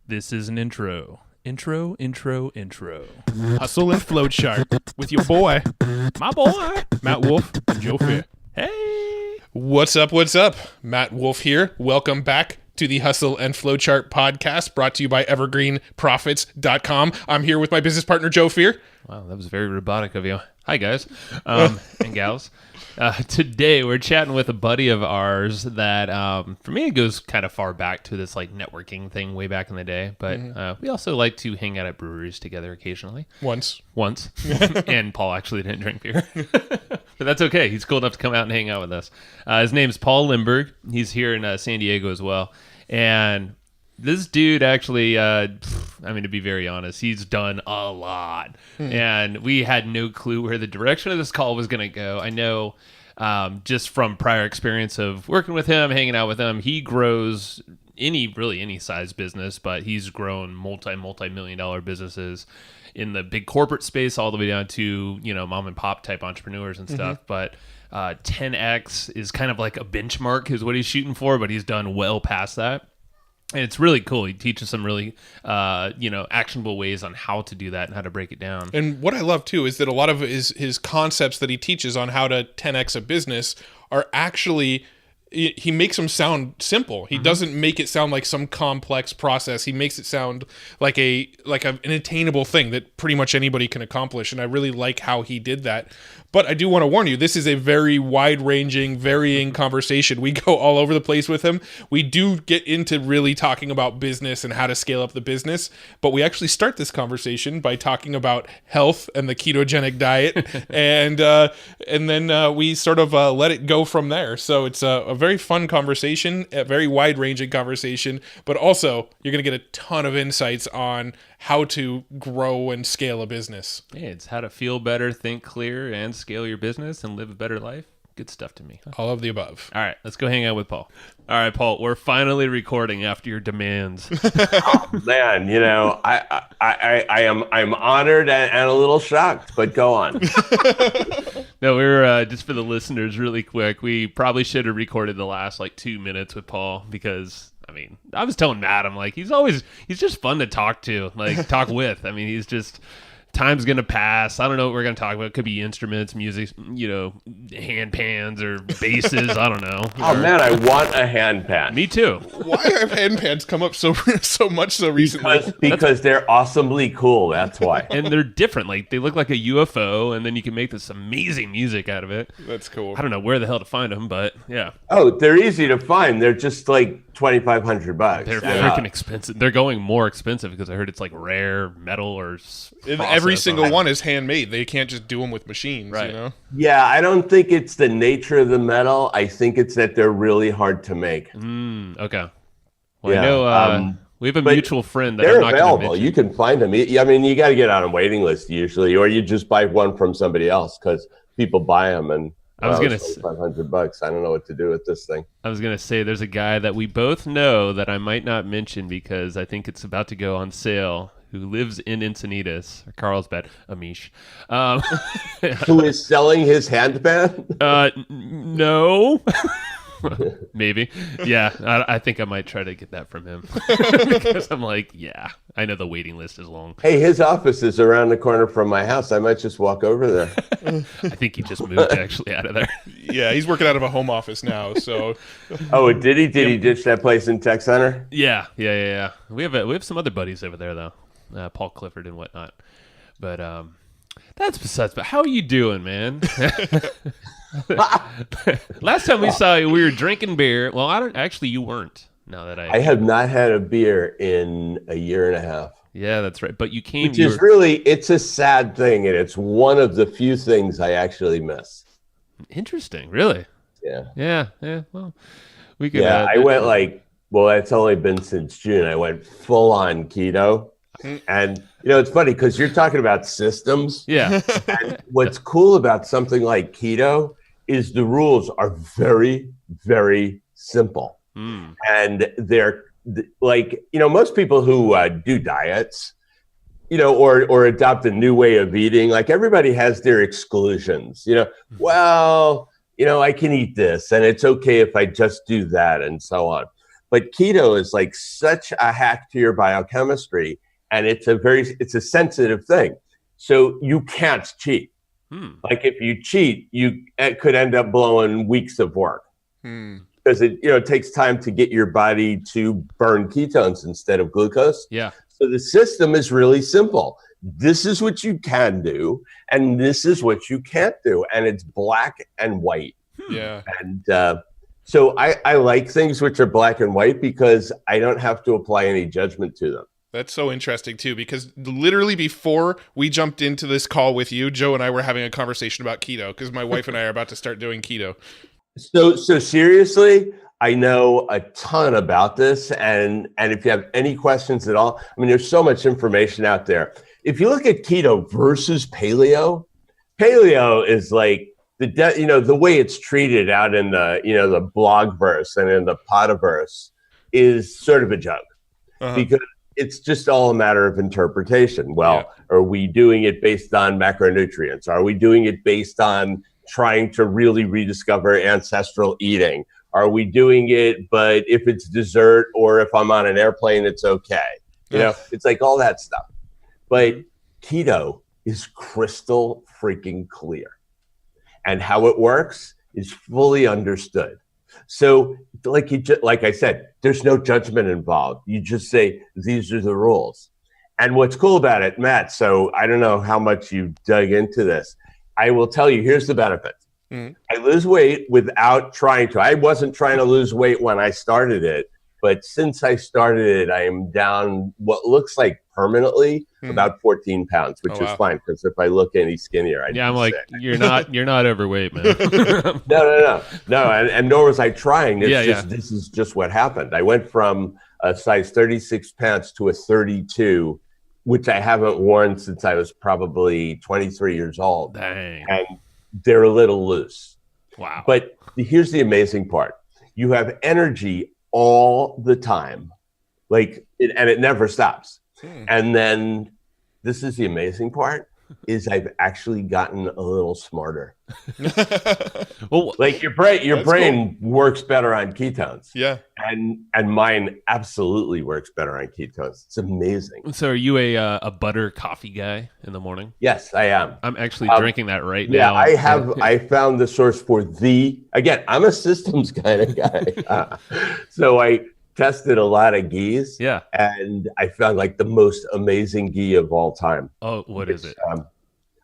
This is an intro. Intro. Hustle and flow chart with your boy, my boy, Matt Wolf and Joe Fair. Hey! What's up? Matt Wolf here. Welcome back to the Hustle and Flowchart podcast brought to you by evergreenprofits.com. I'm here with my business partner, Joe Fair. Wow, that was very robotic of you. Hi, guys and gals. Today, we're chatting with a buddy of ours that, for me, it goes kind of far back to this like networking thing way back in the day. But we also like to hang out at breweries together occasionally. Once. And Paul actually didn't drink beer. But that's okay. He's cool enough to come out and hang out with us. His name's Paul Lemberg. He's here in San Diego as well. And this dude actually, to be very honest, he's done a lot. And we had no clue where the direction of this call was going to go. I know just from prior experience of working with him, hanging out with him, he grows any size business, but he's grown multi-million-dollar businesses in the big corporate space all the way down to, mom and pop type entrepreneurs and stuff. But 10X is kind of like a benchmark is what he's shooting for, but he's done well past that. And it's really cool. He teaches some really, actionable ways on how to do that and how to break it down. And what I love, too, is that a lot of his concepts that he teaches on how to 10X a business are actually... He makes them sound simple. He doesn't make it sound like some complex process. He makes it sound like an attainable thing that pretty much anybody can accomplish. And I really like how he did that. But I do want to warn you, this is a very wide-ranging, varying conversation. We go all over the place with him. We do get into really talking about business and how to scale up the business. But we actually start this conversation by talking about health and the ketogenic diet. and then we sort of let it go from there. So it's a very fun conversation, a very wide-ranging conversation. But also, you're going to get a ton of insights on how to grow and scale a business. Yeah, it's how to feel better, think clear, and scale your business and live a better life. Good stuff to me. Huh? All of the above. All right, let's go hang out with Paul. All right, Paul, we're finally recording after your demands. Oh, man, I'm honored and a little shocked, but go on. No, we were just for the listeners, really quick. We probably should have recorded the last 2 minutes with Paul because. I was telling Matt, I'm like, he's just fun to talk to, talk with. He's just, time's going to pass. I don't know what we're going to talk about. It could be instruments, music, hand pans or basses. I don't know. Oh, man, I want a hand pan. Me too. Why have hand pans come up so much so recently? Because they're awesomely cool. That's why. And they're different. They look like a UFO, and then you can make this amazing music out of it. That's cool. I don't know where the hell to find them, but yeah. Oh, they're easy to find. They're just $2,500. They're freaking expensive. They're going more expensive because I heard it's rare metal or every single one is handmade. They can't just do them with machines, right. Yeah, I don't think it's the nature of the metal. I think it's that they're really hard to make. Okay. Well, yeah. I know we have a mutual friend that they're I'm not available. You can find them. You got to get on a waiting list usually, or you just buy one from somebody else because people buy them and. I was gonna say $500. I don't know what to do with this thing. I was gonna say there's a guy that we both know that I might not mention because I think it's about to go on sale. Who lives in Encinitas or Carlsbad? Amish. Who is selling his handpan? No. Maybe. Yeah, I think I might try to get that from him because I'm like, yeah, I know the waiting list is long. Hey, his office is around the corner from my house. I might just walk over there. I think he just moved actually out of there. Yeah, he's working out of a home office now. So. Oh, did he? Did he ditch that place in Tech Center? Yeah. We have some other buddies over there though, Paul Clifford and whatnot. But that's besides. But how are you doing, man? Last time we saw you, we were drinking beer. Well, you weren't. Now that I have not had a beer in a year and a half. Yeah, that's right. But you came. Which is really, it's a sad thing, and it's one of the few things I actually miss. Interesting, really. Yeah. Well, we could. Yeah, I went it's only been since June. I went full on keto. And, it's funny because you're talking about systems. Yeah. And what's cool about something like keto is the rules are very, very simple. And they're most people who do diets, or adopt a new way of eating, everybody has their exclusions, I can eat this and it's okay if I just do that and so on. But keto is like such a hack to your biochemistry, and it's a sensitive thing. So you can't cheat. Like if you cheat, it could end up blowing weeks of work. Because it takes time to get your body to burn ketones instead of glucose. Yeah. So the system is really simple. This is what you can do, and this is what you can't do, and it's black and white. Yeah. And so I like things which are black and white because I don't have to apply any judgment to them. That's so interesting too, because literally before we jumped into this call with you, Joe and I were having a conversation about keto because my wife and I are about to start doing keto. So seriously, I know a ton about this, and if you have any questions at all, I mean, there's so much information out there. If you look at keto versus paleo is like the way it's treated out in the blogverse and in the potiverse is sort of a joke because it's just all a matter of interpretation. Well, are we doing it based on macronutrients? Are we doing it based on trying to really rediscover ancestral eating? Are we doing it, but if it's dessert or if I'm on an airplane, it's okay? It's like all that stuff. But keto is crystal freaking clear. And how it works is fully understood. So like I said, there's no judgment involved. You just say, these are the rules. And what's cool about it, Matt, so I don't know how much you dug into this. I will tell you, here's the benefit. I lose weight without trying to. I wasn't trying to lose weight when I started it, but since I started it, I am down what looks like permanently about 14 pounds, which is fine because if I look any skinnier, I'm like, sick. you're not overweight, man. No, and nor was I trying. This is just what happened. I went from a size 36 pants to a 32, which I haven't worn since I was probably 23 years old. Dang. And they're a little loose. Wow. But here's the amazing part. You have energy all the time, and it never stops. And then this is the amazing part is I've actually gotten a little smarter. Well, like your brain works better on ketones. Yeah. And mine absolutely works better on ketones. It's amazing. So are you a butter coffee guy in the morning? Yes, I am. I'm actually drinking that right yeah, now. I found the source for again, I'm a systems kind of guy. So I tested a lot of ghees. Yeah. And I found like the most amazing ghee of all time. Oh, what is it?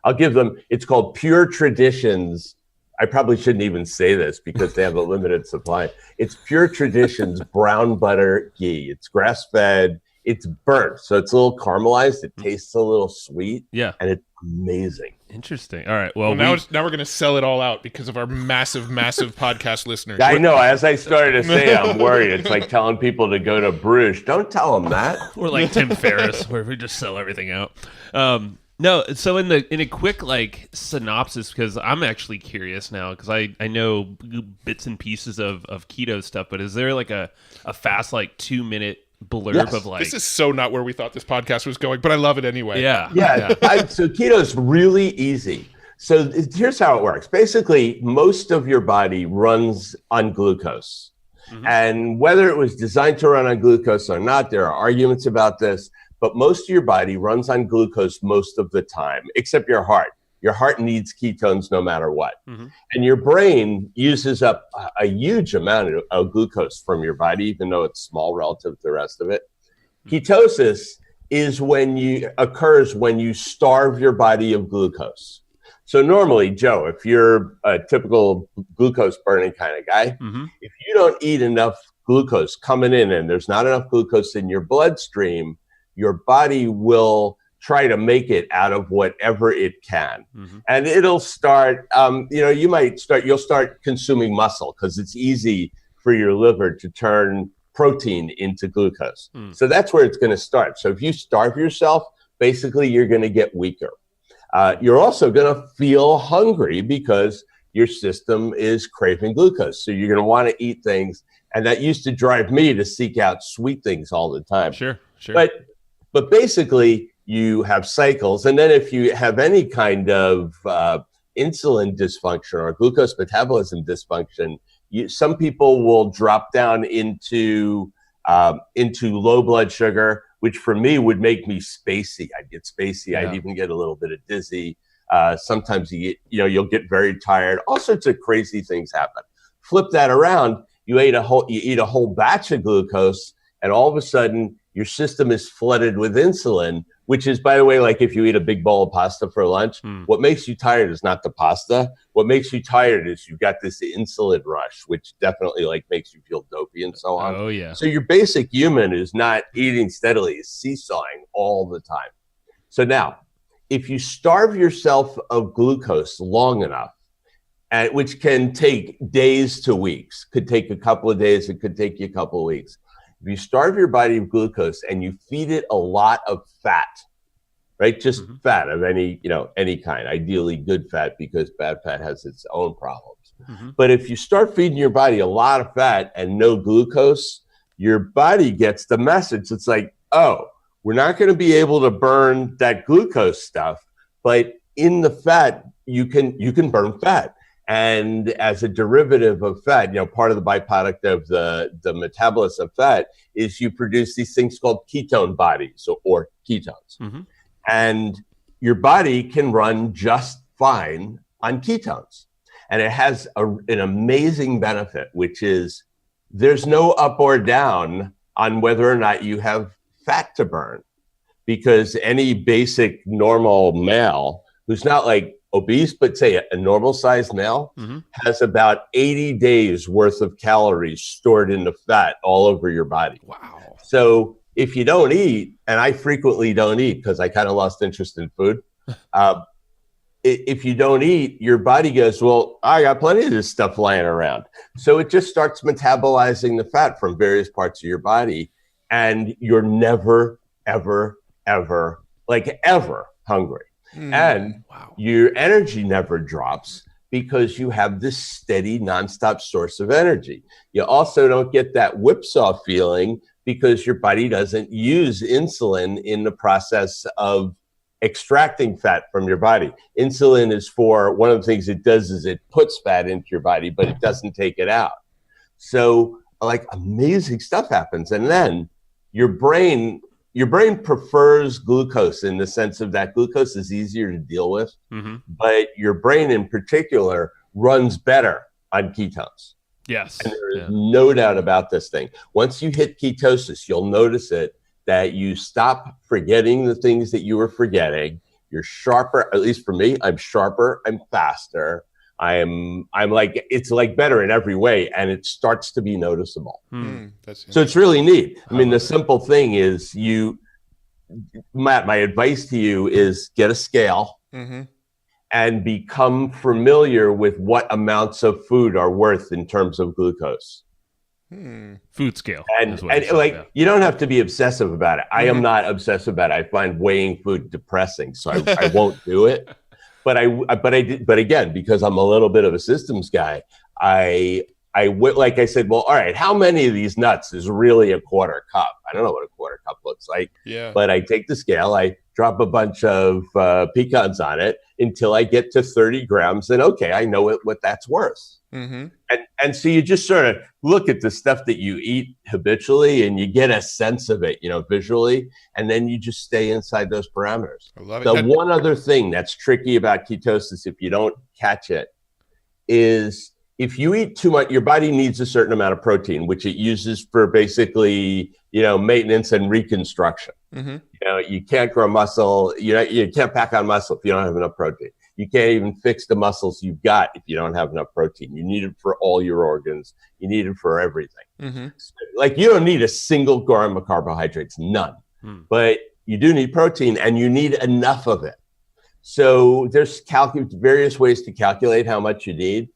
I'll give them, it's called Pure Traditions. I probably shouldn't even say this because they have a limited supply. It's Pure Traditions brown butter ghee. It's grass-fed. It's burnt, so it's a little caramelized. It tastes a little sweet. Yeah. And it's amazing. Interesting. All right. Well, now we're going to sell it all out because of our massive podcast listeners. I know. As I started to say, I'm worried. It's like telling people to go to Bruges. Don't tell them that. We're like Tim Ferriss, where we just sell everything out. No, so in a quick synopsis, because I'm actually curious now, because I know bits and pieces of keto stuff, but is there like a fast 2-minute blurb of this is so not where we thought this podcast was going, but I love it anyway. Yeah. So keto is really easy. So here's how it works. Basically, most of your body runs on glucose. And whether it was designed to run on glucose or not, there are arguments about this. But most of your body runs on glucose most of the time, except your heart. Your heart needs ketones no matter what. And your brain uses up a huge amount of glucose from your body, even though it's small relative to the rest of it. Ketosis is occurs when you starve your body of glucose. So normally, Joe, if you're a typical glucose burning kind of guy, if you don't eat enough glucose coming in and there's not enough glucose in your bloodstream, your body will try to make it out of whatever it can. And it'll start, you'll start consuming muscle because it's easy for your liver to turn protein into glucose. So that's where it's going to start. So if you starve yourself, basically you're going to get weaker. You're also going to feel hungry because your system is craving glucose. So you're going to want to eat things. And that used to drive me to seek out sweet things all the time. Sure. But basically, you have cycles. And then if you have any kind of insulin dysfunction or glucose metabolism dysfunction, some people will drop down into into low blood sugar, which for me would make me spacey. I'd get spacey. I'd even get a little bit of dizzy. Sometimes you'll get very tired. All sorts of crazy things happen. Flip that around. You eat a whole batch of glucose, and all of a sudden your system is flooded with insulin, which is, by the way, like if you eat a big bowl of pasta for lunch, what makes you tired is not the pasta. What makes you tired is you've got this insulin rush, which definitely like makes you feel dopey and so on. Oh, yeah. So your basic human is not eating steadily, is seesawing all the time. So now, if you starve yourself of glucose long enough, which can take days to weeks, could take a couple of days, it could take you a couple of weeks. If you starve your body of glucose and you feed it a lot of fat, right? Just fat of any kind, ideally good fat, because bad fat has its own problems. But if you start feeding your body a lot of fat and no glucose, your body gets the message. It's like, oh, we're not going to be able to burn that glucose stuff, but in the fat, you can burn fat. And as a derivative of fat, part of the byproduct of the metabolism of fat is you produce these things called ketone bodies or ketones. And your body can run just fine on ketones. And it has an amazing benefit, which is there's no up or down on whether or not you have fat to burn, because any basic normal male who's not like obese, but say a normal sized male has about 80 days worth of calories stored in the fat all over your body. Wow. So if you don't eat, and I frequently don't eat because I kind of lost interest in food. If you don't eat, your body goes, well, I got plenty of this stuff lying around. So it just starts metabolizing the fat from various parts of your body. And you're never, ever, ever, ever hungry. And your energy never drops because you have this steady, nonstop source of energy. You also don't get that whipsaw feeling because your body doesn't use insulin in the process of extracting fat from your body. Insulin is one of the things it does is it puts fat into your body, but it doesn't take it out. So amazing stuff happens. And then your brain prefers glucose in the sense of that glucose is easier to deal with, but your brain in particular runs better on ketones. Yes. And there is no doubt about this thing. Once you hit ketosis, you'll notice that you stop forgetting the things that you were forgetting. You're sharper, at least for me, I'm sharper, I'm faster. I'm like, it's like better in every way, and it starts to be noticeable. So it's really neat. I mean, the simple thing is Matt, my advice to you is get a scale and become familiar with what amounts of food are worth in terms of glucose. Food scale. And you don't have to be obsessive about it. I am not obsessive about it. I find weighing food depressing, so I won't do it. But again, because I'm a little bit of a systems guy, I said, well, all right, how many of these nuts is really a quarter cup? I don't know what a quarter cup looks like. Yeah. But I take the scale, I drop a bunch of pecans on it until I get to 30 grams, and okay, I know what that's worth. And so you just sort of look at the stuff that you eat habitually and you get a sense of it, visually, and then you just stay inside those parameters. I love it. The one other thing that's tricky about ketosis, if you don't catch it, is if you eat too much, your body needs a certain amount of protein, which it uses for basically, maintenance and reconstruction. You can't grow muscle, you can't pack on muscle if you don't have enough protein. You can't even fix the muscles you've got if you don't have enough protein. You need it for all your organs. You need it for everything. You don't need a single gram of carbohydrates, none. But you do need protein, and you need enough of it. So there's various ways to calculate how much you need.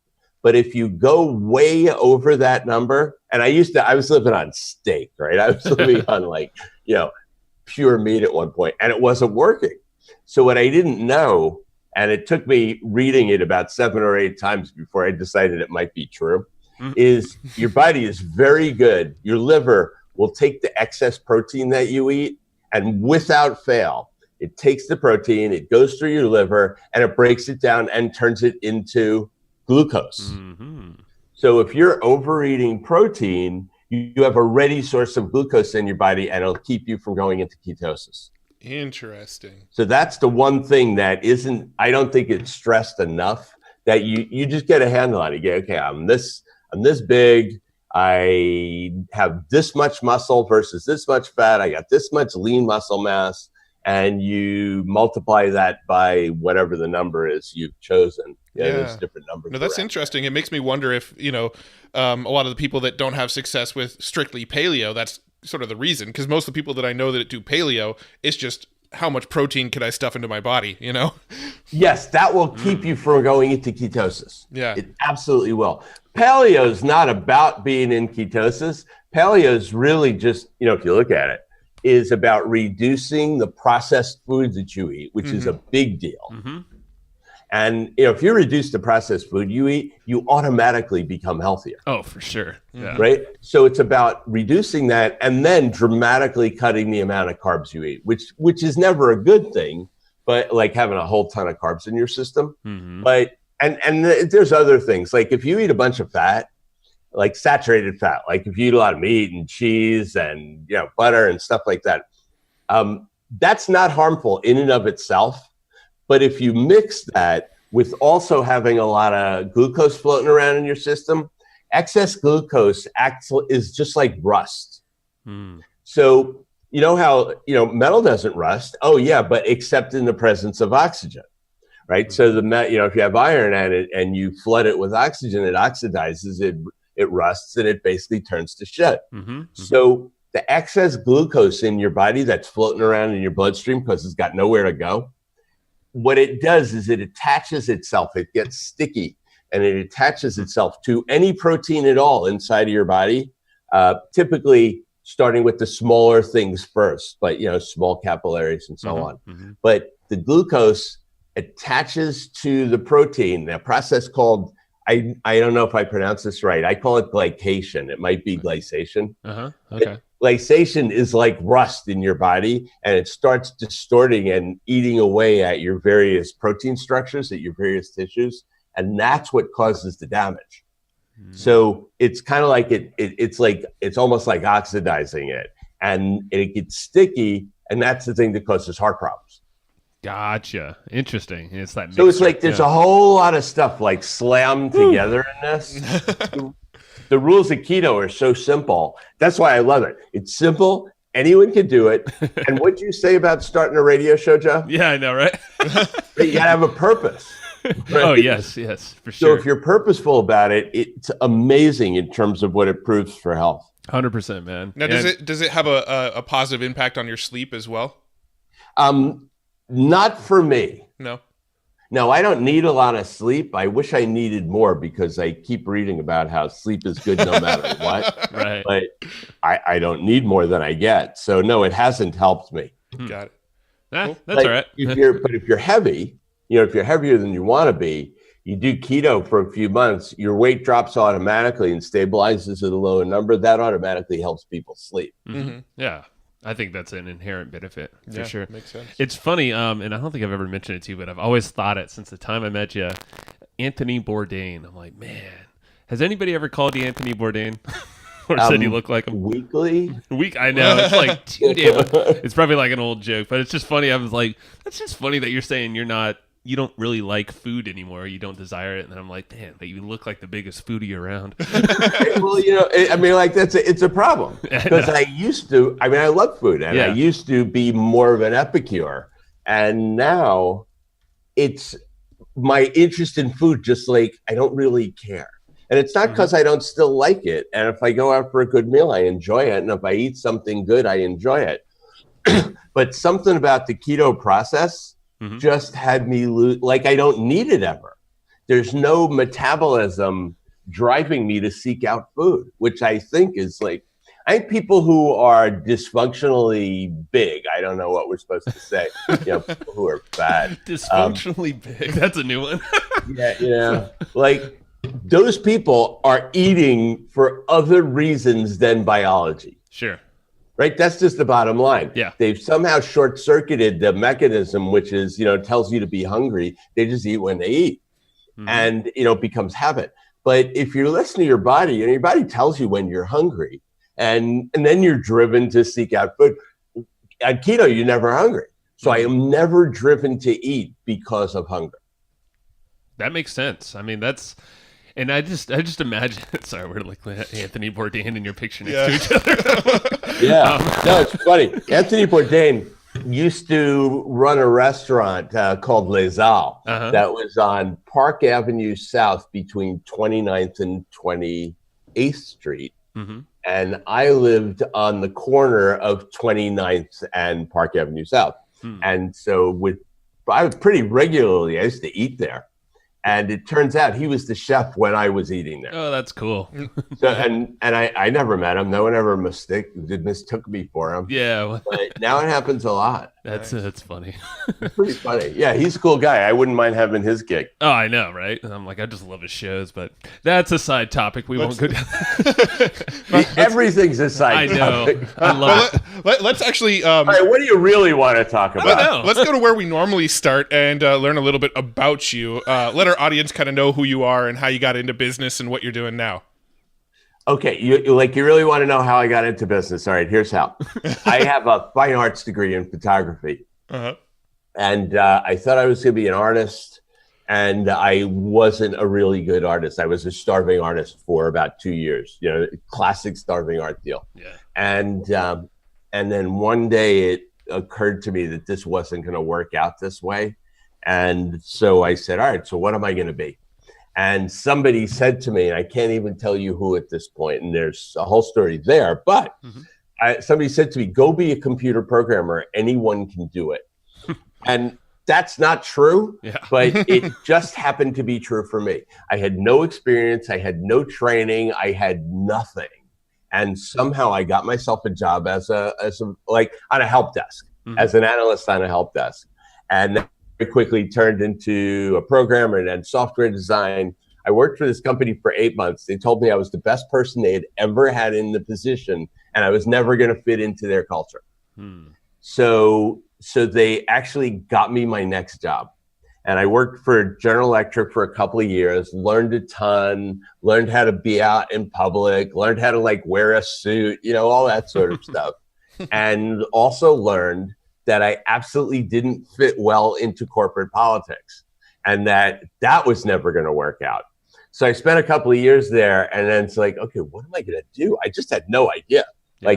But if you go way over that number, and I was living on steak, right? I was living on pure meat at one point, and it wasn't working. So what I didn't know, and it took me reading it about 7 or 8 times before I decided it might be true, is your body is very good. Your liver will take the excess protein that you eat, and without fail, it takes the protein, it goes through your liver, and it breaks it down and turns it into glucose. So if you're overeating protein, you have a ready source of glucose in your body, and it'll keep you from going into ketosis. Interesting. So that's the one thing that isn't, I don't think it's stressed enough, that you just get a handle on it. You go, okay, I'm this big. I have this much muscle versus this much fat. I got this much lean muscle mass. And you multiply that by whatever the number is you've chosen. Yeah, there's different numbers. No, that's interesting. It makes me wonder if, a lot of the people that don't have success with strictly paleo, that's sort of the reason. Because most of the people that I know that do paleo, it's just how much protein can I stuff into my body, Yes, that will keep you from going into ketosis. Yeah. It absolutely will. Paleo is not about being in ketosis. Paleo is really just, if you look at it, is about reducing the processed foods that you eat, which is a big deal. And if you reduce the processed food you eat, you automatically become healthier. Oh, for sure. Yeah. Right? So it's about reducing that and then dramatically cutting the amount of carbs you eat, which is never a good thing, but like having a whole ton of carbs in your system. But and there's other things. Like if you eat a bunch of fat, like saturated fat, like if you eat a lot of meat and cheese and butter and stuff like that, that's not harmful in and of itself. But if you mix that with also having a lot of glucose floating around in your system, excess glucose is just like rust. So you know how metal doesn't rust? Oh yeah, but except in the presence of oxygen. Right. So if you have iron in it and you flood it with oxygen, it oxidizes, it rusts, and it basically turns to shit. So the excess glucose in your body that's floating around in your bloodstream because it's got nowhere to go, what it does is it attaches itself. It gets sticky, and it attaches itself to any protein at all inside of your body, typically starting with the smaller things first, but small capillaries and so on. But the glucose attaches to the protein, a process called, I don't know if I pronounce this right. I call it glycation. It might be glycation. Okay. Glycation is like rust in your body, and it starts distorting and eating away at your various protein structures, at your various tissues, and that's what causes the damage. So it's kind of like it's almost like oxidizing it, and it gets sticky, and that's the thing that causes heart problems. Gotcha. Interesting. It's that. So it's like there's a whole lot of stuff like slammed together in this. The rules of keto are so simple. That's why I love it. It's simple. Anyone can do it. And what'd you say about starting a radio show, Joe? Yeah, I know, right? You gotta have a purpose. Right? Oh, yes, for sure. So if you're purposeful about it, it's amazing in terms of what it proves for health. 100%, man. Now, does it have a positive impact on your sleep as well? Not for me. No, I don't need a lot of sleep. I wish I needed more because I keep reading about how sleep is good no matter what. Right. But I don't need more than I get. So no, it hasn't helped me. Got it. Cool. That's all right. But if you're heavy, if you're heavier than you want to be, you do keto for a few months, your weight drops automatically and stabilizes at a lower number. That automatically helps people sleep. Yeah. I think that's an inherent benefit for sure. Makes sense. It's funny, and I don't think I've ever mentioned it to you, but I've always thought it since the time I met you. Anthony Bourdain. I'm like, man, has anybody ever called you Anthony Bourdain? Or said you look like him? Weekly? I know. It's like too damn. It's probably like an old joke, but it's just funny. I was like, that's just funny that you're saying you don't really like food anymore. You don't desire it. And I'm like, man, but you look like the biggest foodie around. Well, it's a problem because I love food and I used to be more of an epicure. And now it's my interest in food, just like I don't really care. And it's not because I don't still like it. And if I go out for a good meal, I enjoy it. And if I eat something good, I enjoy it. But something about the keto process just had me like I don't need it ever. There's no metabolism driving me to seek out food, which I think is like, I think people who are dysfunctionally big, I don't know what we're supposed to say, people who are fat. Dysfunctionally big. That's a new one. Yeah. Like those people are eating for other reasons than biology. Sure. Right? That's just the bottom line. Yeah. They've somehow short-circuited the mechanism, which is, tells you to be hungry. They just eat when they eat. And, it becomes habit. But if you listen to your body, and your body tells you when you're hungry, and then you're driven to seek out food. At keto, you're never hungry. So I am never driven to eat because of hunger. That makes sense. I mean, and I just imagine. Sorry, we're like Anthony Bourdain in your picture next to each other. Yeah, no, it's funny. Anthony Bourdain used to run a restaurant called Les Halles that was on Park Avenue South between 29th and 28th Street. Mm-hmm. And I lived on the corner of 29th and Park Avenue South. And so I was pretty regularly, I used to eat there. And it turns out he was the chef when I was eating there. Oh, that's cool. So, and I never met him. No one ever mistook me for him. Yeah. But now it happens a lot. That's funny. It's pretty funny. Yeah, he's a cool guy. I wouldn't mind having his gig. Oh, I know, right? And I'm like, I just love his shows, but that's a side topic. We won't go down. Everything's a side topic. I love it. Let's actually... All right, what do you really want to talk about? Let's go to where we normally start and learn a little bit about you. Let our audience kind of know who you are and how you got into business and what you're doing now. Okay, you really want to know how I got into business? All right, here's how. I have a fine arts degree in photography, and I thought I was going to be an artist, and I wasn't a really good artist. I was a starving artist for about 2 years. You know, classic starving art deal. Yeah. And then one day it occurred to me that this wasn't going to work out this way, and so I said, all right, so what am I going to be? And somebody said to me, and I can't even tell you who at this point, and there's a whole story there, but somebody said to me, go be a computer programmer. Anyone can do it. And that's not true, but it just happened to be true for me. I had no experience. I had no training. I had nothing. And somehow I got myself a job as a on a help desk, as an analyst on a help desk. And very quickly turned into a programmer and then software design. I worked for this company for 8 months. They told me I was the best person they had ever had in the position, and I was never going to fit into their culture. So they actually got me my next job. And I worked for General Electric for a couple of years, learned a ton, learned how to be out in public, learned how to wear a suit, all that sort of stuff. And also learned that I absolutely didn't fit well into corporate politics and that was never going to work out. So I spent a couple of years there, and then it's like, okay, what am I going to do? I just had no idea.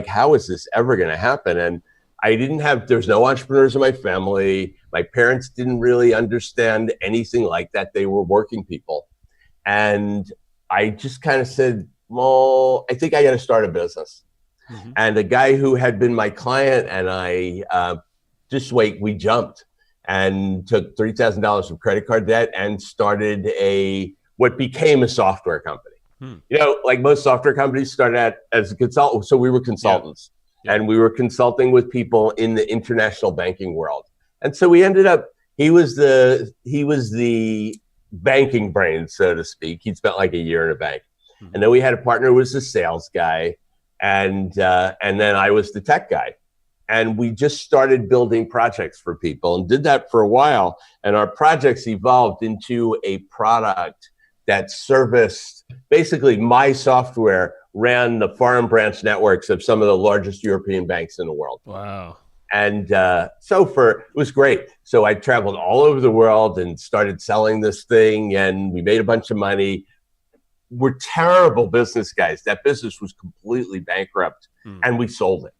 How is this ever going to happen? And there's no entrepreneurs in my family. My parents didn't really understand anything like that. They were working people. And I just kind of said, well, I think I got to start a business. And a guy who had been my client and I, we jumped and took $3,000 of credit card debt and started what became a software company. Like most software companies started out as a consultant. So we were consultants and we were consulting with people in the international banking world. And so we ended up, he was the banking brain, so to speak. He'd spent like a year in a bank. And then we had a partner who was the sales guy. And then I was the tech guy. And we just started building projects for people and did that for a while. And our projects evolved into a product that serviced, basically my software ran the foreign branch networks of some of the largest European banks in the world. Wow. And it was great. So I traveled all over the world and started selling this thing, and we made a bunch of money. We're terrible business guys. That business was completely bankrupt, and we sold it.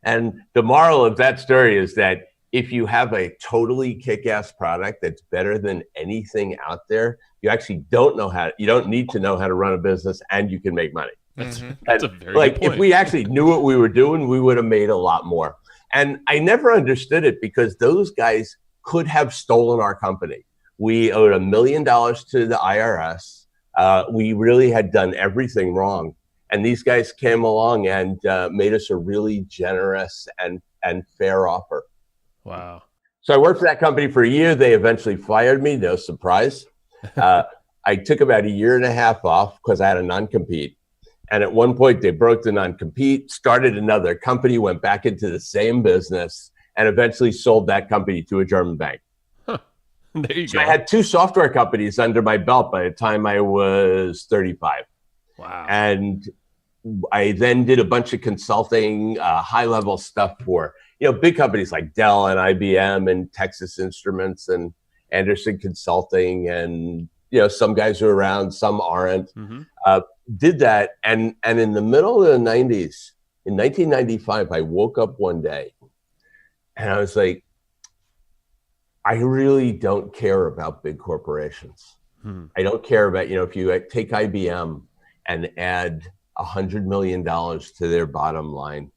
And the moral of that story is that if you have a totally kick-ass product that's better than anything out there, you actually you don't need to know how to run a business, and you can make money. That's a very good point. If we actually knew what we were doing, we would have made a lot more. And I never understood it because those guys could have stolen our company. We owed $1 million to the IRS. We really had done everything wrong. And these guys came along and made us a really generous and fair offer. Wow. So I worked for that company for a year. They eventually fired me. No surprise. I took about 1.5 years off because I had a non-compete. And at one point, they broke the non-compete, started another company, went back into the same business, and eventually sold that company to a German bank. There you So go. I had 2 software companies under my belt by the time I was 35. Wow. And I then did a bunch of consulting, high level stuff for, big companies like Dell and IBM and Texas Instruments and Anderson Consulting. And, some guys are around, some aren't. Did that. And in the middle of the 90s, in 1995, I woke up one day and I was like, I really don't care about big corporations. I don't care about, if you take IBM and add $100 million to their bottom line.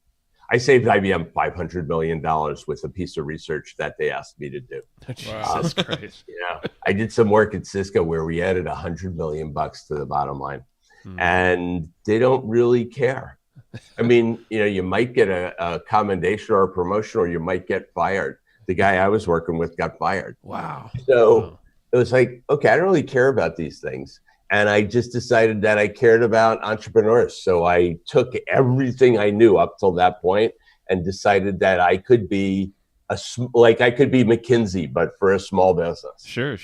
I saved IBM $500 million with a piece of research that they asked me to do. Jesus Christ. I did some work at Cisco where we added $100 million to the bottom line, and they don't really care. I mean, you might get a commendation or a promotion, or you might get fired. The guy I was working with got fired. Wow. So it was like, okay, I don't really care about these things. And I just decided that I cared about entrepreneurs. So I took everything I knew up till that point and decided that I could be McKinsey, but for a small business. Sure.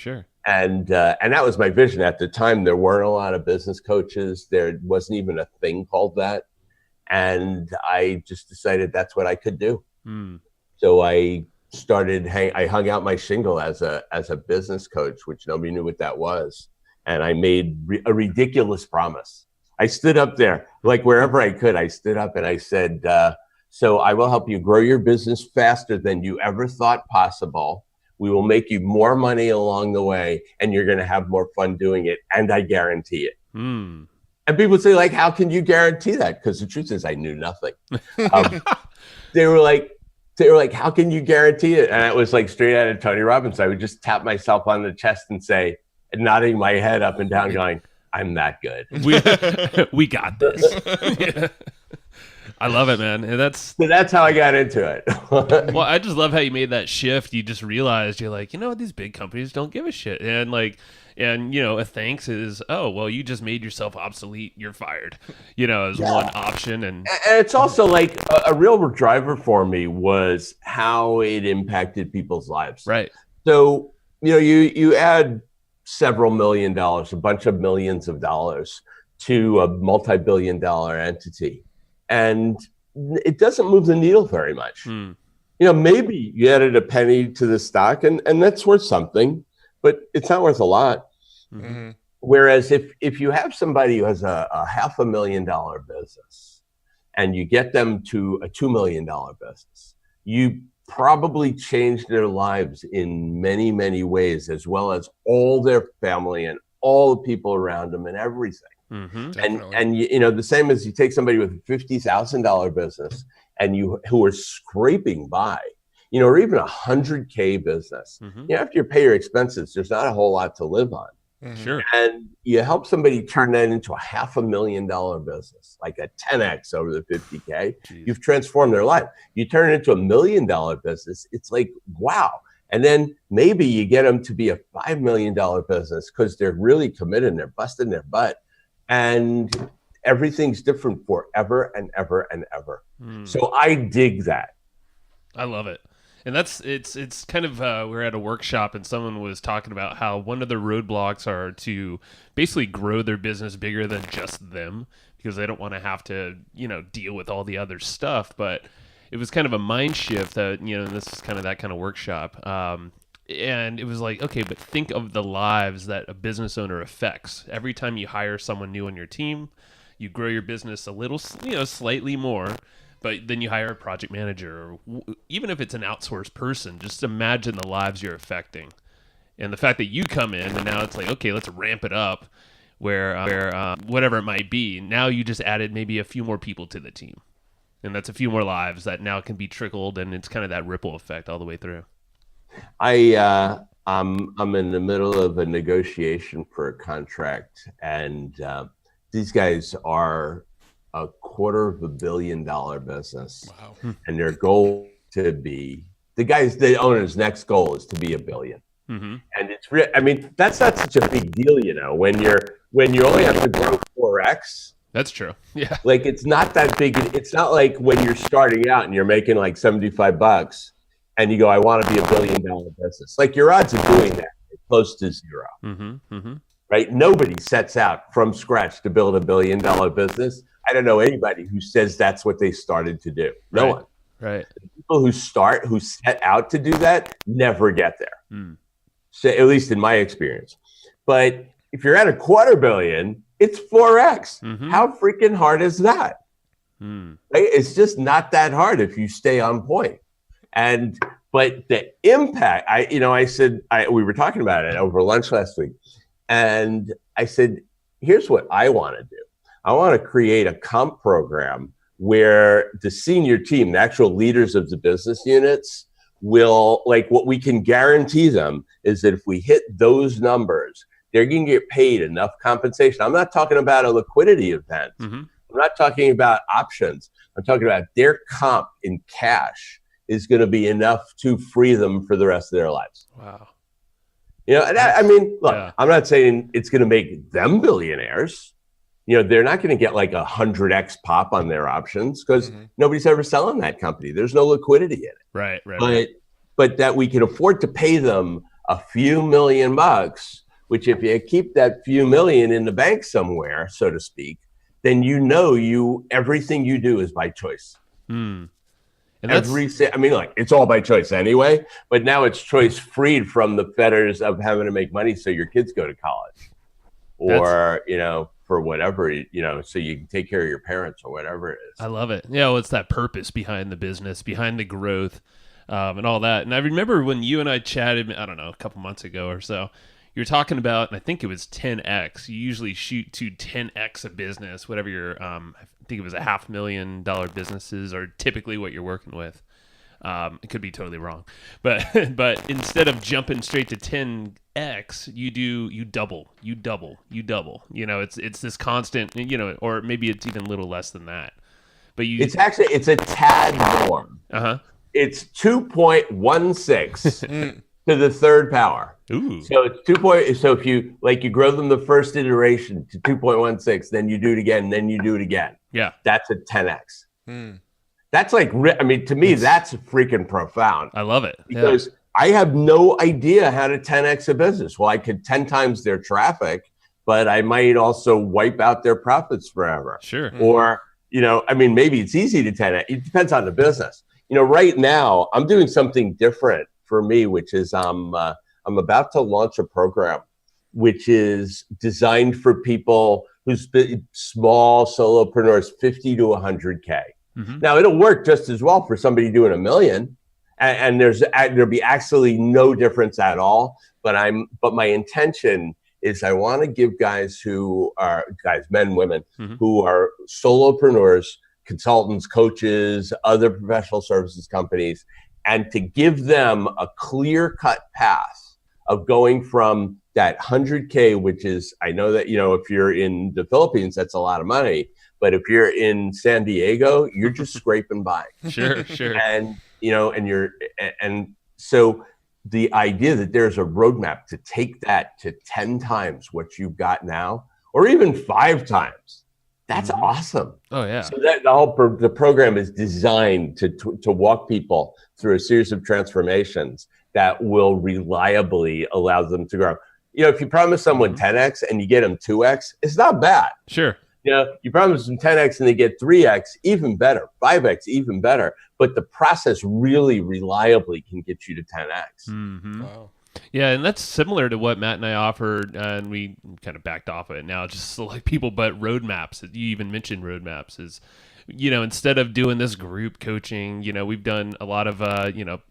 And that was my vision at the time. There weren't a lot of business coaches. There wasn't even a thing called that. And I just decided that's what I could do. So I hung out my shingle as a business coach, which nobody knew what that was. And I made a ridiculous promise. I stood up there, like wherever I could, I stood up and I said, so I will help you grow your business faster than you ever thought possible. We will make you more money along the way, and you're going to have more fun doing it. And I guarantee it. And people say, like, how can you guarantee that? Because the truth is I knew nothing. They were like, how can you guarantee it? And it was like straight out of Tony Robbins. I would just tap myself on the chest and say, nodding my head up and down, going, I'm that good. We got this. Yeah. I love it, man. And so that's how I got into it. Well, I just love how you made that shift. You just realized you're like, these big companies don't give a shit. And a thanks is, oh, well, you just made yourself obsolete. You're fired, as one option. And it's also like a real driver for me was how it impacted people's lives. Right. So, you add several $1 million, a bunch of millions of dollars to a multi-billion-dollar entity, and it doesn't move the needle very much. Maybe you added a penny to the stock, and that's worth something, but it's not worth a lot. Whereas if you have somebody who has a $500,000 business and you get them to a $2 million business, you probably changed their lives in many, many ways, as well as all their family and all the people around them and everything. And the same as you take somebody with a $50,000 business and who are scraping by, or even a $100K business. After you pay your expenses, there's not a whole lot to live on. Sure. And you help somebody turn that into a $500,000 business, like a 10X over the 50K. Jeez. You've transformed their life. You turn it into $1 million business. It's like, wow. And then maybe you get them to be a $5 million business because they're really committed and they're busting their butt. And everything's different forever and ever and ever. So I dig that. I love it. And it's kind of, we're at a workshop and someone was talking about how one of the roadblocks are to basically grow their business bigger than just them, because they don't want to have to, deal with all the other stuff. But it was kind of a mind shift that, this is kind of that kind of workshop. And it was like, okay, but think of the lives that a business owner affects. Every time you hire someone new on your team, you grow your business a little, slightly more. But then you hire a project manager, or even if it's an outsourced person, just imagine the lives you're affecting. And the fact that you come in and now it's like, okay, let's ramp it up where whatever it might be. Now you just added maybe a few more people to the team. And that's a few more lives that now can be trickled, and it's kind of that ripple effect all the way through. I'm in the middle of a negotiation for a contract, and these guys are a $250 million business. Wow. And their goal to be, the owner's next goal is to be $1 billion. And it's real. I mean, that's not such a big deal, when you only have to grow 4x. That's true. Yeah. Like, it's not that big. It's not like when you're starting out and you're making like $75 and you go, I want to be $1 billion business. Like, your odds of doing that are close to zero. Right? Nobody sets out from scratch to build $1 billion business. I don't know anybody who says that's what they started to do. No one. Right. People who set out to do that never get there. So, at least in my experience. But if you're at $250 million, it's 4x. How freaking hard is that? Right? It's just not that hard if you stay on point. But the impact, we were talking about it over lunch last week, and I said, here's what I want to do. I want to create a comp program where the senior team, the actual leaders of the business units, will, like, what we can guarantee them is that if we hit those numbers, they're going to get paid enough compensation. I'm not talking about a liquidity event. I'm not talking about options. I'm talking about their comp in cash is going to be enough to free them for the rest of their lives. Wow. Look, I'm not saying it's going to make them billionaires. They're not going to get like 100x pop on their options because nobody's ever selling that company. There's no liquidity in it. Right. But that we can afford to pay them a few $1,000,000, which if you keep that few million in the bank somewhere, so to speak, then everything you do is by choice. And it's all by choice anyway, but now it's choice freed from the fetters of having to make money so your kids go to college or, for whatever, so you can take care of your parents or whatever it is. I love it. Yeah, well, it's that purpose behind the business, behind the growth, and all that. And I remember when you and I chatted, I don't know, a couple months ago or so, you were talking about, and I think it was 10x. You usually shoot to 10x a business, whatever your, I think it was $500,000 businesses are typically what you're working with. It could be totally wrong, but instead of jumping straight to 10x, you double. It's this constant, or maybe it's even a little less than that. But it's a tad more. It's 2.16 to the third power. Ooh. So it's So if you grow them the first iteration to 2.16, then you do it again, then you do it again. Yeah, that's a 10x. That's to me, that's freaking profound. I love it. Because I have no idea how to 10x a business. Well, I could 10 times their traffic, but I might also wipe out their profits forever. Sure. Or, maybe it's easy to 10x. It depends on the business. Right now I'm doing something different for me, which is I'm about to launch a program which is designed for people who's small solopreneurs, 50 to 100K. Now it'll work just as well for somebody doing $1 million, and there'll be absolutely no difference at all. But my intention is I want to give men, women who are solopreneurs, consultants, coaches, other professional services companies, and to give them a clear-cut path of going from that 100K, which is, I know that, if you're in the Philippines, that's a lot of money. But if you're in San Diego, you're just scraping by. Sure. And so the idea that there's a roadmap to take that to 10 times what you've got now, or even 5 times, that's awesome. Oh yeah. So that the program is designed to walk people through a series of transformations that will reliably allow them to grow. If you promise someone 10x and you get them 2x, it's not bad. Sure. You promise them 10x and they get 3x, even better, 5x, even better. But the process really reliably can get you to 10x. Wow. Yeah, and that's similar to what Matt and I offered, and we kind of backed off of it now, just so like people, but roadmaps. You even mentioned roadmaps is, instead of doing this group coaching, we've done a lot of,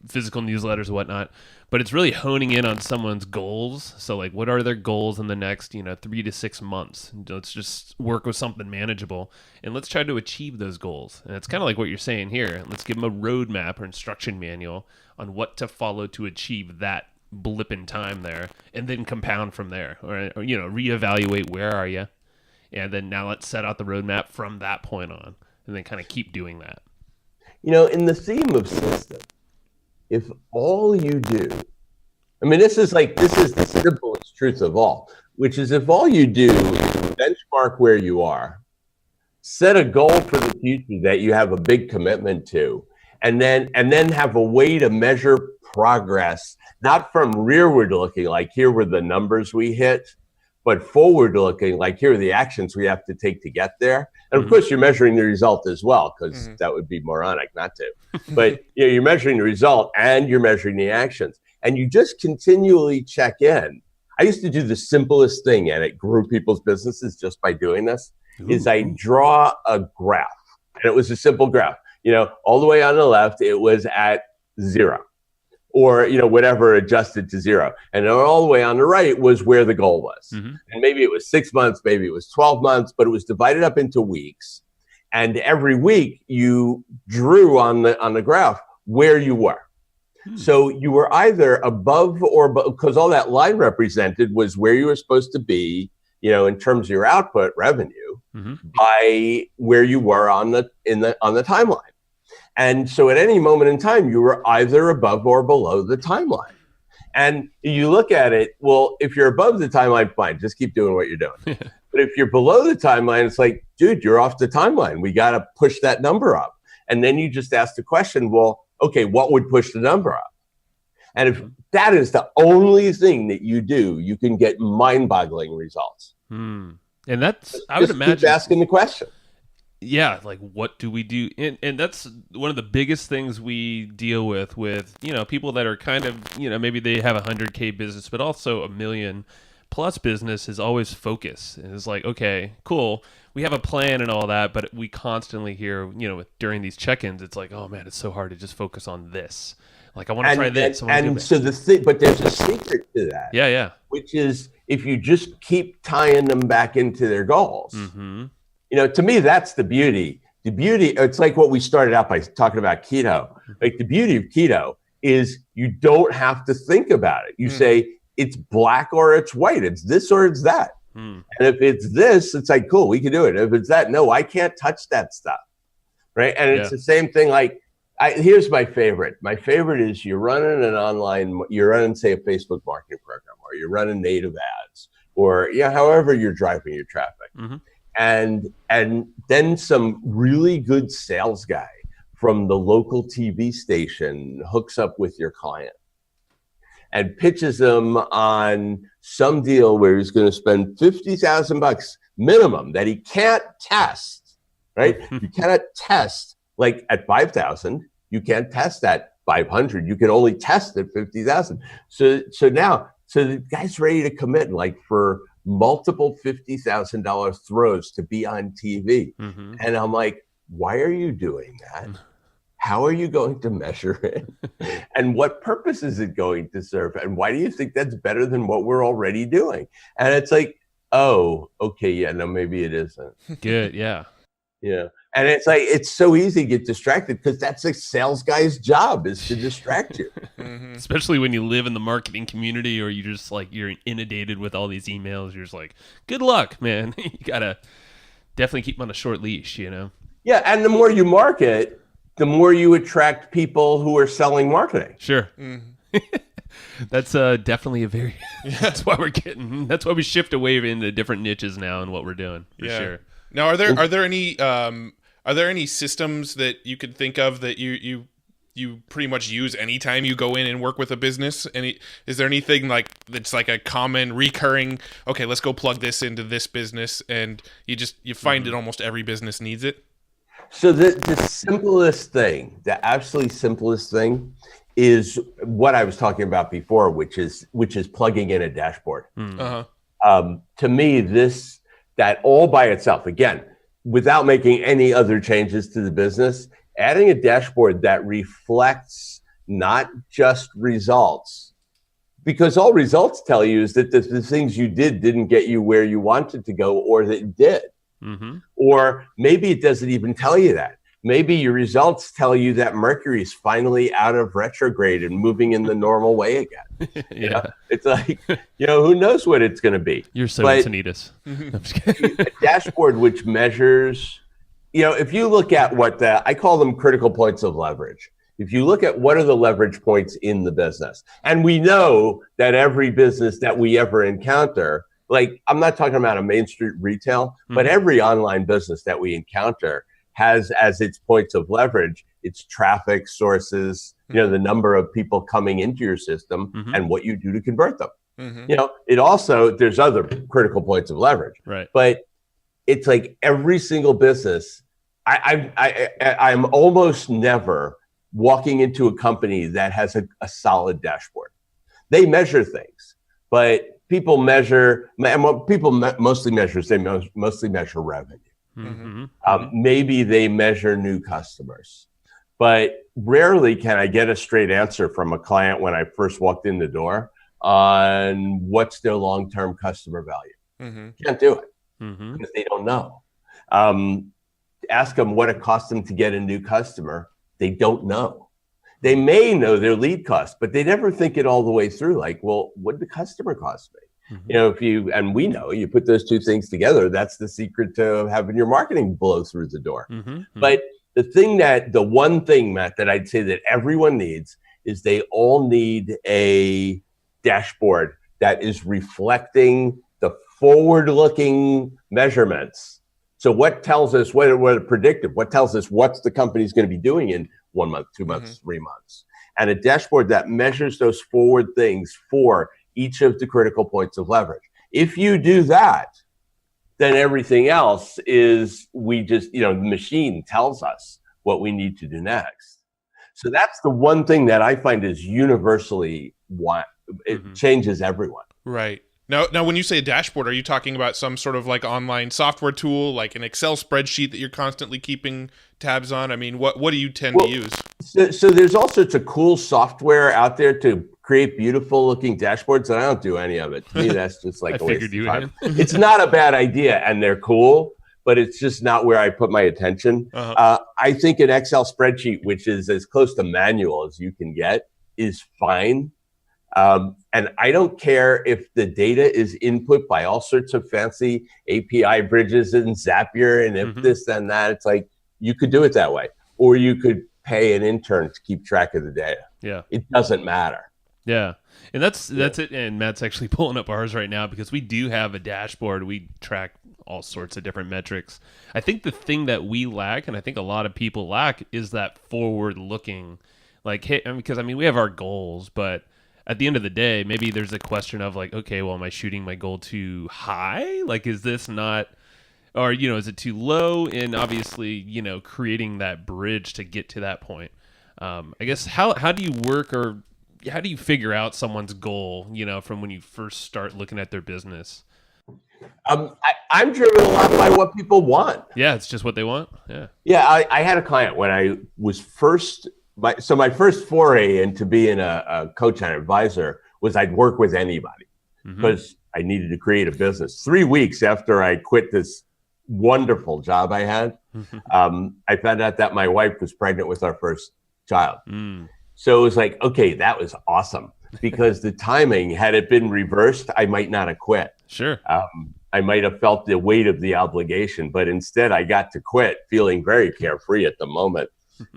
physical newsletters and whatnot, but it's really honing in on someone's goals. So like, what are their goals in the next, 3 to 6 months? Let's just work with something manageable and let's try to achieve those goals. And it's kind of like what you're saying here. Let's give them a roadmap or instruction manual on what to follow to achieve that blip in time there, and then compound from there, or reevaluate where are you, and then now let's set out the roadmap from that point on, and then kind of keep doing that. In the theme of system, if all you do, this is the simplest truth of all, which is if all you do is benchmark where you are, set a goal for the future that you have a big commitment to, and then have a way to measure progress, not from rearward looking, like here were the numbers we hit, but forward looking, like here are the actions we have to take to get there. And of course, you're measuring the result as well, because that would be moronic not to. But you're measuring the result and you're measuring the actions. And you just continually check in. I used to do the simplest thing, and it grew people's businesses just by doing this, is I draw a graph. And it was a simple graph. All the way on the left, it was at 0. Or, whatever adjusted to 0. And then all the way on the right was where the goal was. And maybe it was 6 months, maybe it was 12 months, but it was divided up into weeks. And every week you drew on the graph where you were. So you were either above or because all that line represented was where you were supposed to be, in terms of your output revenue, by where you were on the timeline. And so at any moment in time, you were either above or below the timeline. And you look at it, well, if you're above the timeline, fine, just keep doing what you're doing. But if you're below the timeline, it's like, dude, you're off the timeline. We got to push that number up. And then you just ask the question, well, okay, what would push the number up? And if that is the only thing that you do, you can get mind-boggling results. And that's, I would imagine, keep asking the question. Yeah, like what do we do? And that's one of the biggest things we deal with people that are kind of, maybe they have a 100K business, but also $1 million plus business is always focus. And it's like, okay, cool. We have a plan and all that, but we constantly hear, during these check-ins, it's like, oh man, it's so hard to just focus on this. Like, I want to try this. And so but there's a secret to that. Yeah. Which is if you just keep tying them back into their goals. To me, that's the beauty. The beauty, it's like what we started out by talking about keto. Like the beauty of keto is you don't have to think about it. You say it's black or it's white. It's this or it's that. And if it's this, it's like, cool, we can do it. If it's that, no, I can't touch that stuff. Right. And it's the same thing. Like, here's my favorite. My favorite is you're running, say, a Facebook marketing program, or you're running native ads, or however you're driving your traffic. And then some really good sales guy from the local TV station hooks up with your client and pitches them on some deal where he's going to spend $50,000 minimum that he can't test, right? You cannot test like at 5,000. You can't test at 500. You can only test at 50,000. So the guy's ready to commit, like for multiple $50,000 throws to be on TV. And I'm like, why are you doing that? How are you going to measure it? And what purpose is it going to serve? And why do you think that's better than what we're already doing? And it's like, oh, okay, yeah, no, maybe it isn't. Good, yeah. Yeah. And it's like, it's so easy to get distracted because that's a sales guy's job, is to distract you. Especially when you live in the marketing community, or you just like, you're inundated with all these emails. You're just like, good luck, man. You got to definitely keep them on a short leash, Yeah. And the more you market, the more you attract people who are selling marketing. Sure. That's definitely that's why we shift away into different niches now and what we're doing, for sure. Now, are there any systems that you could think of that you pretty much use anytime you go in and work with a business? Is there anything like that's like a common recurring, okay, let's go plug this into this business, and you find that almost every business needs it? So the simplest thing, the absolutely simplest thing is what I was talking about before, which is plugging in a dashboard. To me, that all by itself, again, without making any other changes to the business, adding a dashboard that reflects not just results, because all results tell you is that the things you didn't get you where you wanted to go, or that it did. Or maybe it doesn't even tell you that. Maybe your results tell you that Mercury's finally out of retrograde and moving in the normal way again. It's like, who knows what it's going to be. You're so Sanitas. I'm just kidding. A dashboard which measures, if you look at what I call them critical points of leverage. If you look at what are the leverage points in the business, and we know that every business that we ever encounter, like I'm not talking about a Main Street retail, but every online business that we encounter has as its points of leverage, its traffic sources, the number of people coming into your system and what you do to convert them. You know, it also, there's other critical points of leverage, Right. but it's like every single business, I'm almost never walking into a company that has a solid dashboard. They measure things, but people measure, and what people mostly measure is they mostly measure revenue. Maybe they measure new customers, but rarely can I get a straight answer from a client when I first walked in the door on what's their long-term customer value. Can't do it because they don't know. Ask them what it costs them to get a new customer. They don't know. They may know their lead cost, but they never think it all the way through. Like, well, what did the customer cost me? You know, and we know you put those two things together, that's the secret to having your marketing blow through the door. But the one thing, Matt, that I'd say that everyone needs is they all need a dashboard that is reflecting the forward-looking measurements. So what tells us what predictive? What tells us what the company's going to be doing in 1 month, 2 months, 3 months? And a dashboard that measures those forward things for each of the critical points of leverage. If you do that, then everything else is the machine tells us what we need to do next. So that's the one thing that I find is universally it changes everyone. Right. Now, when you say a dashboard, are you talking about some sort of like online software tool, like an Excel spreadsheet that you're constantly keeping tabs on? I mean, what do you tend to use? So there's all sorts of cool software out there to create beautiful looking dashboards, and I don't do any of it. To me, that's just like a waste of time. It's not a bad idea, and they're cool, but it's just not where I put my attention. I think an Excel spreadsheet, which is as close to manual as you can get, is fine. And I don't care if the data is input by all sorts of fancy API bridges and Zapier and if this and that. It's like you could do it that way, or you could pay an intern to keep track of the data. Yeah, it doesn't matter. Yeah, and that's it. And Matt's actually pulling up ours right now because we do have a dashboard. We track all sorts of different metrics. I think the thing that we lack, and I think a lot of people lack, is that forward-looking. Like, hey, because we have our goals, but at the end of the day, maybe there's a question of like, okay, well, am I shooting my goal too high? Like, is this not, or, is it too low? And obviously, creating that bridge to get to that point. I guess, how do you work, or how do you figure out someone's goal, from when you first start looking at their business? I'm driven a lot by what people want. Yeah, it's just what they want. Yeah. I had a client when I was my first foray into being a coach and advisor was I'd work with anybody because I needed to create a business. 3 weeks after I quit this wonderful job I had, I found out that my wife was pregnant with our first child. So it was like, okay, that was awesome because the timing, had it been reversed, I might not have quit. Sure. I might have felt the weight of the obligation, but instead I got to quit feeling very carefree at the moment.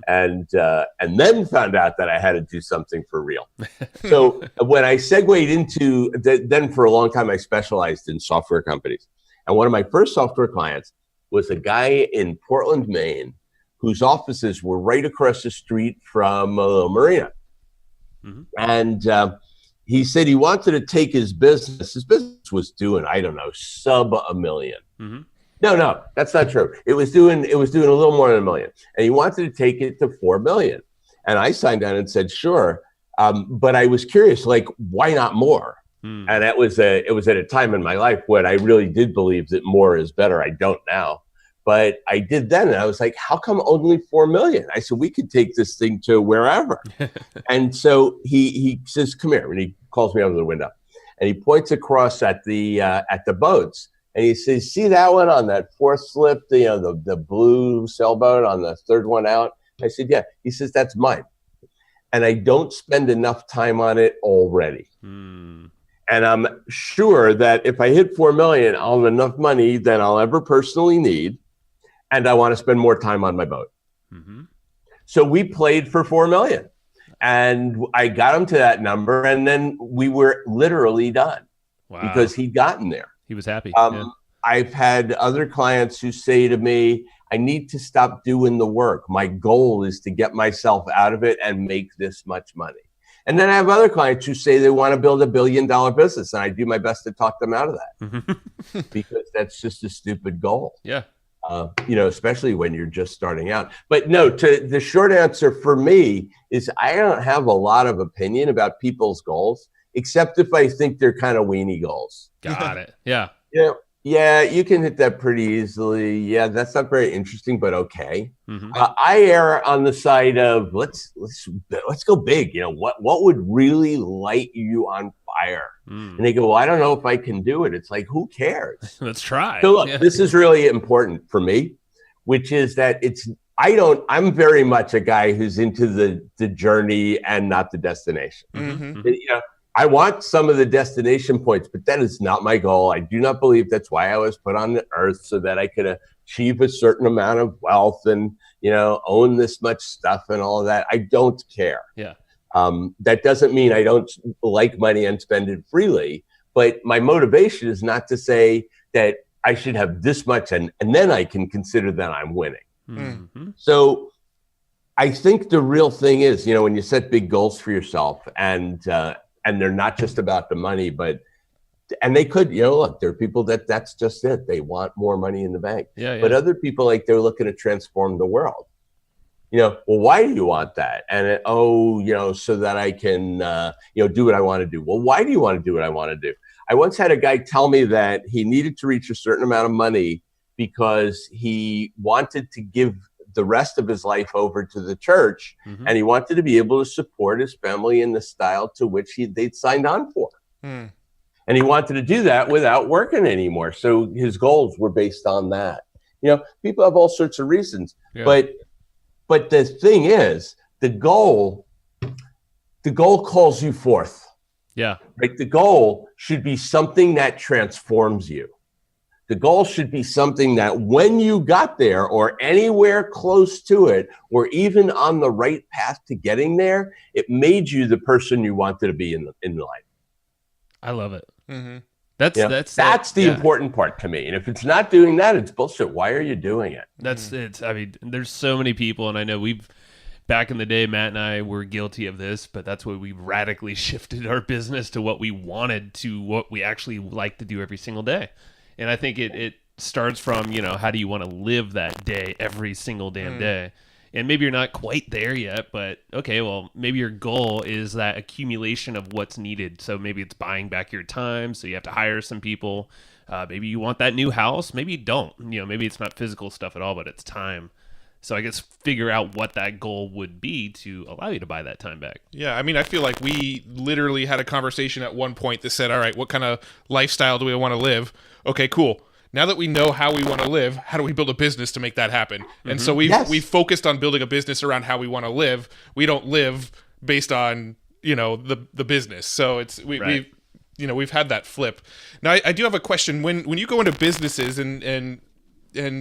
And then found out that I had to do something for real. So when I segued into then for a long time, I specialized in software companies. And one of my first software clients was a guy in Portland, Maine, whose offices were right across the street from a little marina. And he said he wanted to take his business. His business was doing, I don't know, sub $1 million. No, that's not true. It was doing a little more than $1 million, and he wanted to take it to $4 million. And I signed on and said, sure. But I was curious, like, why not more? And it was at a time in my life when I really did believe that more is better. I don't now, but I did then. And I was like, how come only $4 million? I said, we could take this thing to wherever. And so he says, come here. And he calls me over the window and he points across at the boats. And he says, see that one on that fourth slip, the blue sailboat on the third one out? I said, yeah. He says, that's mine. And I don't spend enough time on it already. And I'm sure that if I hit 4 million, I'll have enough money than I'll ever personally need. And I want to spend more time on my boat. So we played for 4 million. And I got him to that number. And then we were literally done. Wow. Because he'd gotten there. He was happy. I've had other clients who say to me, I need to stop doing the work. My goal is to get myself out of it and make this much money. And then I have other clients who say they want to build $1 billion business, and I do my best to talk them out of that because that's just a stupid goal. Yeah. Especially when you're just starting out. But no, the short answer for me is I don't have a lot of opinion about people's goals, except if I think they're kind of weenie goals. Got it. Yeah. Yeah, you can hit that pretty easily. Yeah, that's not very interesting, but okay. Mm-hmm. I err on the side of let's go big. What would really light you on fire? And they go, well, I don't know if I can do it. It's like, who cares? Let's try. So look, this is really important for me, which is that I'm very much a guy who's into the journey and not the destination. Mm-hmm. I want some of the destination points, but that is not my goal. I do not believe that's why I was put on the earth, so that I could achieve a certain amount of wealth and, own this much stuff and all of that. I don't care. Yeah. That doesn't mean I don't like money and spend it freely, but my motivation is not to say that I should have this much and then I can consider that I'm winning. Mm-hmm. So I think the real thing is, when you set big goals for yourself and they're not just about the money, and they could, look, there are people that's just it. They want more money in the bank. Yeah. But other people, they're looking to transform the world. Well, why do you want that? And so that I can, do what I want to do. Well, why do you want to do what I want to do? I once had a guy tell me that he needed to reach a certain amount of money because he wanted to give the rest of his life over to the church, and he wanted to be able to support his family in the style to which they'd signed on for. And he wanted to do that without working anymore. So his goals were based on that. People have all sorts of reasons, but the thing is, the goal calls you forth. Yeah. Right. The goal should be something that transforms you. The goal should be something that when you got there or anywhere close to it, or even on the right path to getting there, it made you the person you wanted to be in life. I love it. Mm-hmm. That's the important part to me. And if it's not doing that, it's bullshit. Why are you doing it? There's so many people, and I know back in the day, Matt and I were guilty of this, but that's why we radically shifted our business to what we wanted to what we actually like to do every single day. And I think it starts from, how do you want to live that day every single damn day? And maybe you're not quite there yet, but okay, well, maybe your goal is that accumulation of what's needed. So maybe it's buying back your time, so you have to hire some people. Maybe you want that new house. Maybe you don't. Maybe it's not physical stuff at all, but it's time. So I guess figure out what that goal would be to allow you to buy that time back. Yeah, I feel like we literally had a conversation at one point that said, all right, what kind of lifestyle do we want to live? Okay, cool. Now that we know how we want to live, how do we build a business to make that happen? And so we've focused on building a business around how we want to live. We don't live based on, the business. So we've had that flip. Now I do have a question. When you go into businesses and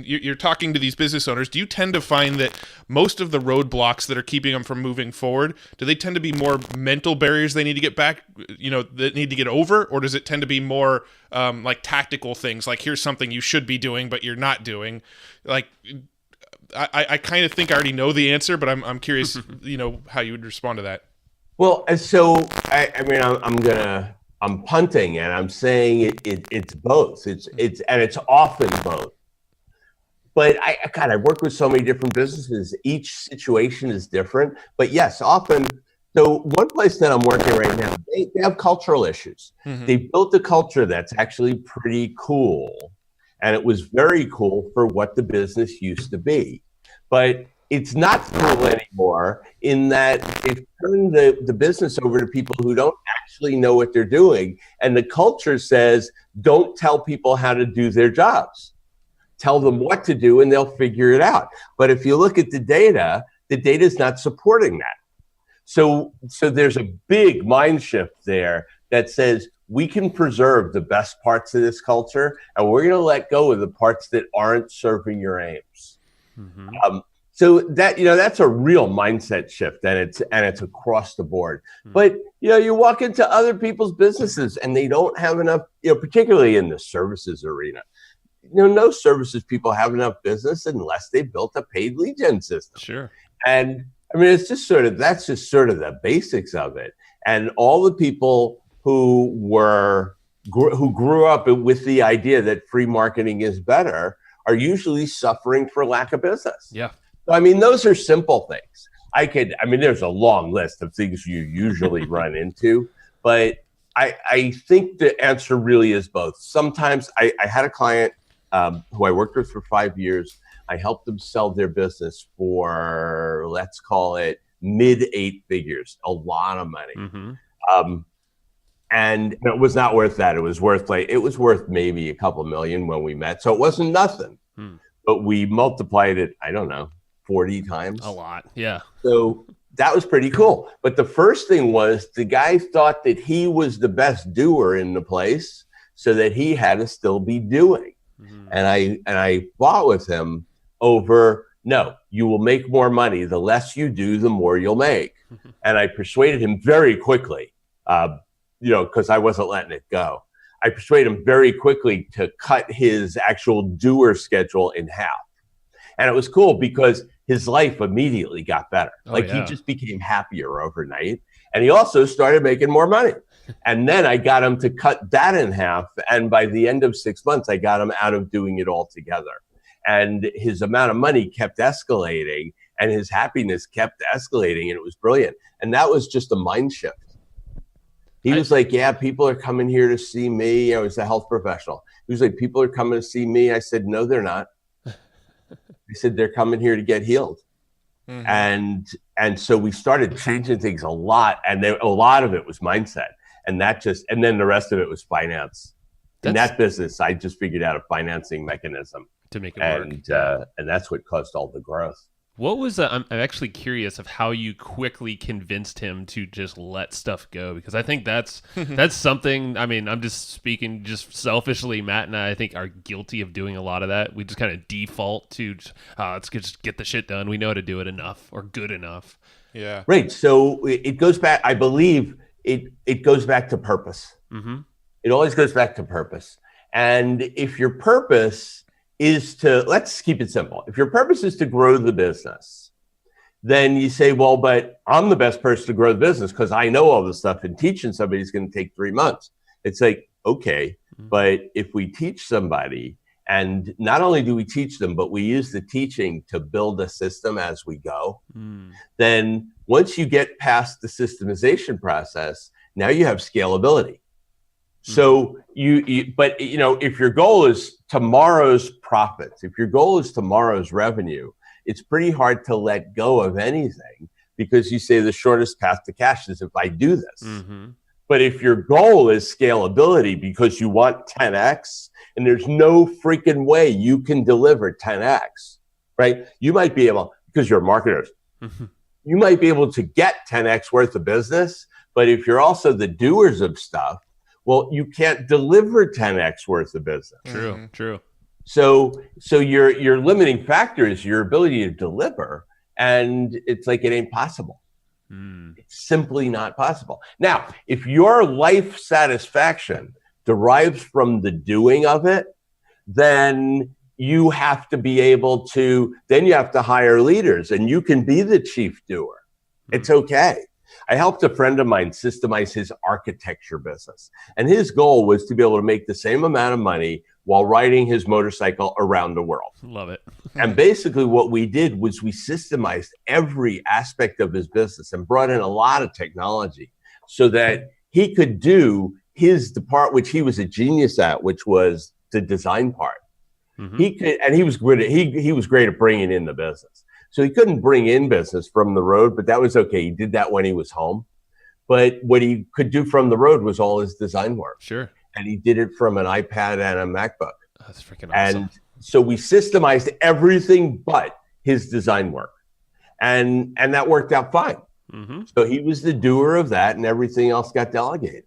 you're talking to these business owners, do you tend to find that most of the roadblocks that are keeping them from moving forward, do they tend to be more mental barriers they need to get back, that need to get over? Or does it tend to be more like tactical things, like here's something you should be doing, but you're not doing? Like, I kind of think I already know the answer, but I'm curious, how you would respond to that. Well, so I'm punting and I'm saying it's both. It's often both. But I work with so many different businesses. Each situation is different. But yes, often. So one place that I'm working right now, they have cultural issues. Mm-hmm. They built a culture that's actually pretty cool. And it was very cool for what the business used to be. But it's not cool anymore in that they've turned the business over to people who don't actually know what they're doing. And the culture says, don't tell people how to do their jobs. Tell them what to do and they'll figure it out. But if you look at the data is not supporting that. So there's a big mind shift there that says we can preserve the best parts of this culture and we're going to let go of the parts that aren't serving your aims. Mm-hmm. So that, that's a real mindset shift and it's across the board. Mm-hmm. But, you walk into other people's businesses and they don't have enough, particularly in the services arena. No services people have enough business unless they built a paid lead gen system. Sure. And that's just sort of the basics of it. And all the people who grew up with the idea that free marketing is better are usually suffering for lack of business. Yeah. So, I mean, those are simple things. There's a long list of things you usually run into, but I think the answer really is both. Sometimes I had a client who I worked with for 5 years. I helped them sell their business for, let's call it, mid 8 figures, a lot of money. Mm-hmm. And it was not worth that. It was worth maybe a couple million when we met. So it wasn't nothing, but we multiplied it, I don't know, 40 times. A lot. Yeah. So that was pretty cool. But the first thing was the guy thought that he was the best doer in the place, so that he had to still be doing. Mm-hmm. And I fought with him over, no, you will make more money. The less you do, the more you'll make. Mm-hmm. And I persuaded him very quickly, because I wasn't letting it go. I persuaded him very quickly to cut his actual doer schedule in half. And it was cool because his life immediately got better. He just became happier overnight. And he also started making more money. And then I got him to cut that in half. And by the end of 6 months, I got him out of doing it altogether. And his amount of money kept escalating and his happiness kept escalating. And it was brilliant. And that was just a mind shift. He was like, yeah, people are coming here to see me. I was a health professional. He was like, people are coming to see me. I said, no, they're not. I said, they're coming here to get healed. Mm-hmm. And so we started changing things a lot. And a lot of it was mindset. And then the rest of it was finance. In that business, I just figured out a financing mechanism to make it work. And that's what caused all the growth. What was I'm actually curious of how you quickly convinced him to just let stuff go, because I think that's something. I mean, I'm just speaking just selfishly. Matt and I think, are guilty of doing a lot of that. We just kind of default to let's just get the shit done. We know how to do it enough or good enough. Yeah. Right. So it goes back. I believe it goes back to purpose. Mm-hmm. It always goes back to purpose. And if your purpose is let's keep it simple. If your purpose is to grow the business, then you say, well, but I'm the best person to grow the business because I know all this stuff, and teaching somebody is going to take 3 months. It's like, okay, but if we teach somebody, and not only do we teach them, but we use the teaching to build a system as we go, then once you get past the systemization process, now you have scalability. So if your goal is tomorrow's profits, if your goal is tomorrow's revenue, it's pretty hard to let go of anything, because you say the shortest path to cash is if I do this. Mm-hmm. But if your goal is scalability because you want 10x, and there's no freaking way you can deliver 10x, right? You might be able, because you're marketers, you might be able to get 10x worth of business, but if you're also the doers of stuff, well, you can't deliver 10x worth of business. True. So your limiting factor is your ability to deliver, and it's like it ain't possible. It's simply not possible. Now, if your life satisfaction derives from the doing of it, then you have to be able to. Then you have to hire leaders, and you can be the chief doer. It's okay. I helped a friend of mine systemize his architecture business. And his goal was to be able to make the same amount of money while riding his motorcycle around the world. Love it. And basically what we did was we systemized every aspect of his business and brought in a lot of technology so that he could do the part which he was a genius at, which was the design part. Mm-hmm. He was great at bringing in the business. So he couldn't bring in business from the road, but that was okay. He did that when he was home. But what he could do from the road was all his design work. Sure. And he did it from an iPad and a MacBook. Oh, that's freaking awesome. And so we systemized everything but his design work. And that worked out fine. Mm-hmm. So he was the doer of that, and everything else got delegated.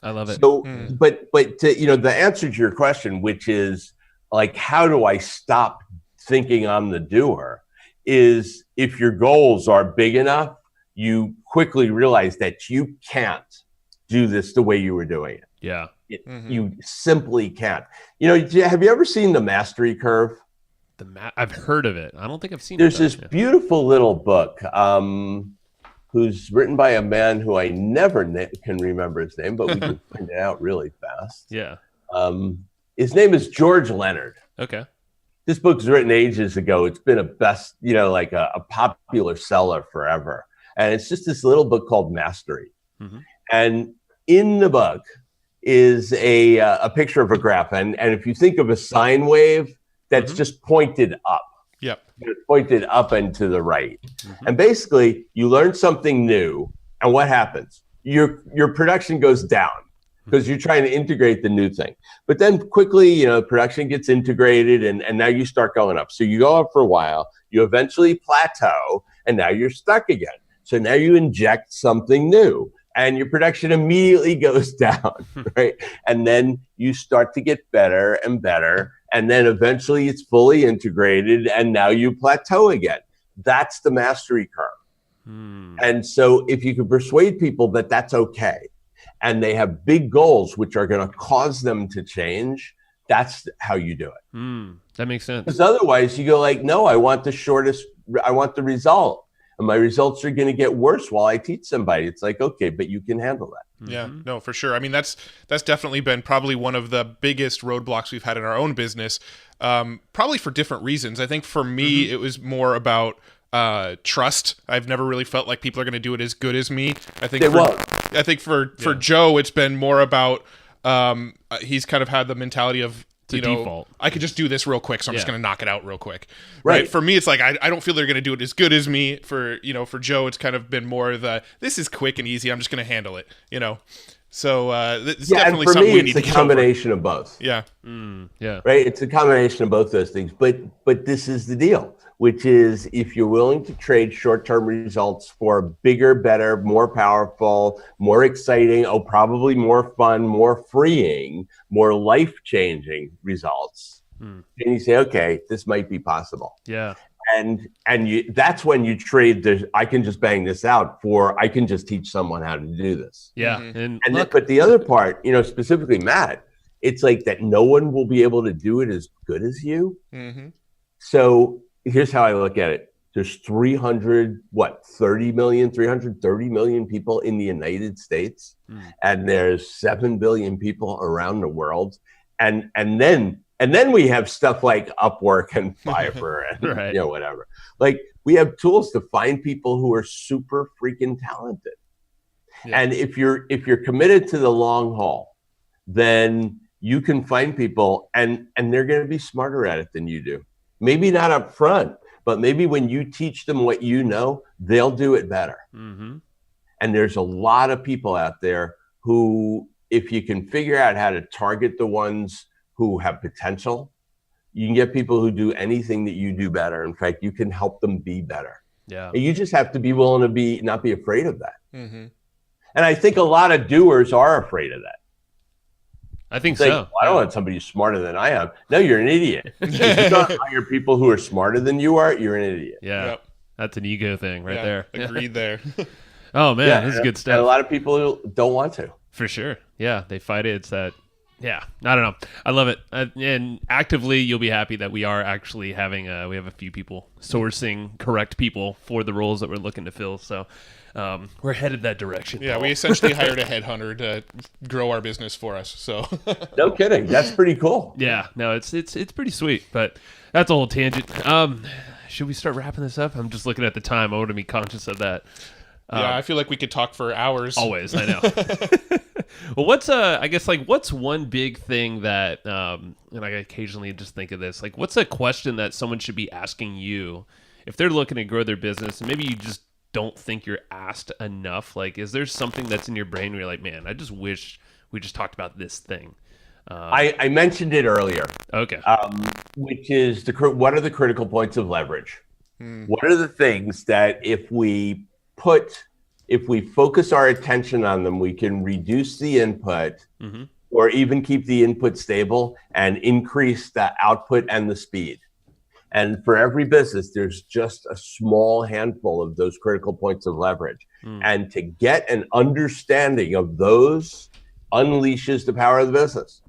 I love it. So, but the answer to your question, which is like, how do I stop thinking I'm the doer, is if your goals are big enough, you quickly realize that you can't do this the way you were doing it. Yeah. You simply can't. Have you ever seen the mastery curve? I've heard of it. I don't think I've seen There's it. There's this beautiful little book. who's written by a man who I never can remember his name, but we can find it out really fast. Yeah. His name is George Leonard. Okay. This book was written ages ago. It's been like a popular seller forever. And it's just this little book called Mastery. Mm-hmm. And in the book is a picture of a graph. And if you think of a sine wave, that's just pointed up. Yep. It's pointed up and to the right. Mm-hmm. And basically, you learn something new. And what happens? Your production goes down because you're trying to integrate the new thing. But then quickly, production gets integrated and now you start going up. So you go up for a while, you eventually plateau, and now you're stuck again. So now you inject something new and your production immediately goes down, right? And then you start to get better and better. And then eventually it's fully integrated and now you plateau again. That's the mastery curve. And so if you can persuade people that that's okay, and they have big goals which are going to cause them to change, that's how you do it. That makes sense. Because otherwise you go like, no, I want the result. And my results are going to get worse while I teach somebody. It's like, okay, but you can handle that. Yeah, no, for sure. I mean, that's definitely been probably one of the biggest roadblocks we've had in our own business, probably for different reasons. I think for me, it was more about trust. I've never really felt like people are going to do it as good as me. I think for Joe, it's been more about he's kind of had the mentality of, default. I could just do this real quick, so I'm just going to knock it out real quick. Right. For me, it's like I don't feel they're going to do it as good as me. For Joe, it's kind of been more this is quick and easy. I'm just going to handle it. So it's definitely and for something me, we need to it's a combination of both. Yeah. Yeah. Right. It's a combination of both those things. But this is the deal, which is if you're willing to trade short-term results for bigger, better, more powerful, more exciting, probably more fun, more freeing, more life-changing results, then you say, okay, this might be possible. Yeah. And that's when you trade I can just bang this out for I can just teach someone how to do this. Yeah. But the other part, specifically Matt, it's like that no one will be able to do it as good as you. So here's how I look at it. There's 330 million people in the United States, and there's 7 billion people around the world. And then we have stuff like Upwork and Fiverr and whatever. Like we have tools to find people who are super freaking talented. Yeah. And if you're committed to the long haul, then you can find people and they're going to be smarter at it than you do. Maybe not up front, but maybe when you teach them what you know, they'll do it better. And there's a lot of people out there who, if you can figure out how to target the ones who have potential, you can get people who do anything that you do better. In fact, you can help them be better. Yeah. And you just have to be willing to not be afraid of that. And I think a lot of doers are afraid of that. I think so. Well, I don't want somebody who's smarter than I am. No, you're an idiot. If you don't hire people who are smarter than you are, you're an idiot. Yeah. Yep. That's an ego thing right there. Agreed there. Oh, man, this is good stuff. And a lot of people who don't want to. For sure. Yeah, they fight it. It's that. Yeah, I don't know. I love it. And actively, you'll be happy that we are actually having, we have a few people sourcing correct people for the roles that we're looking to fill. So we're headed that direction. Yeah, Paul. We essentially hired a headhunter to grow our business for us. So no kidding. That's pretty cool. Yeah, no, it's pretty sweet, but that's a whole tangent. Should we start wrapping this up? I'm just looking at the time. I want to be conscious of that. Yeah, I feel like we could talk for hours. Always, I know. Well, what's one big thing that, and I occasionally just think of this, like what's a question that someone should be asking you if they're looking to grow their business and maybe you just don't think you're asked enough? Like, is there something that's in your brain where you're like, man, I just wish we just talked about this thing? I mentioned it earlier. Okay. Which is what are the critical points of leverage? What are the things that if we focus our attention on them, we can reduce the input or even keep the input stable and increase the output and the speed. And for every business, there's just a small handful of those critical points of leverage. And to get an understanding of those unleashes the power of the business.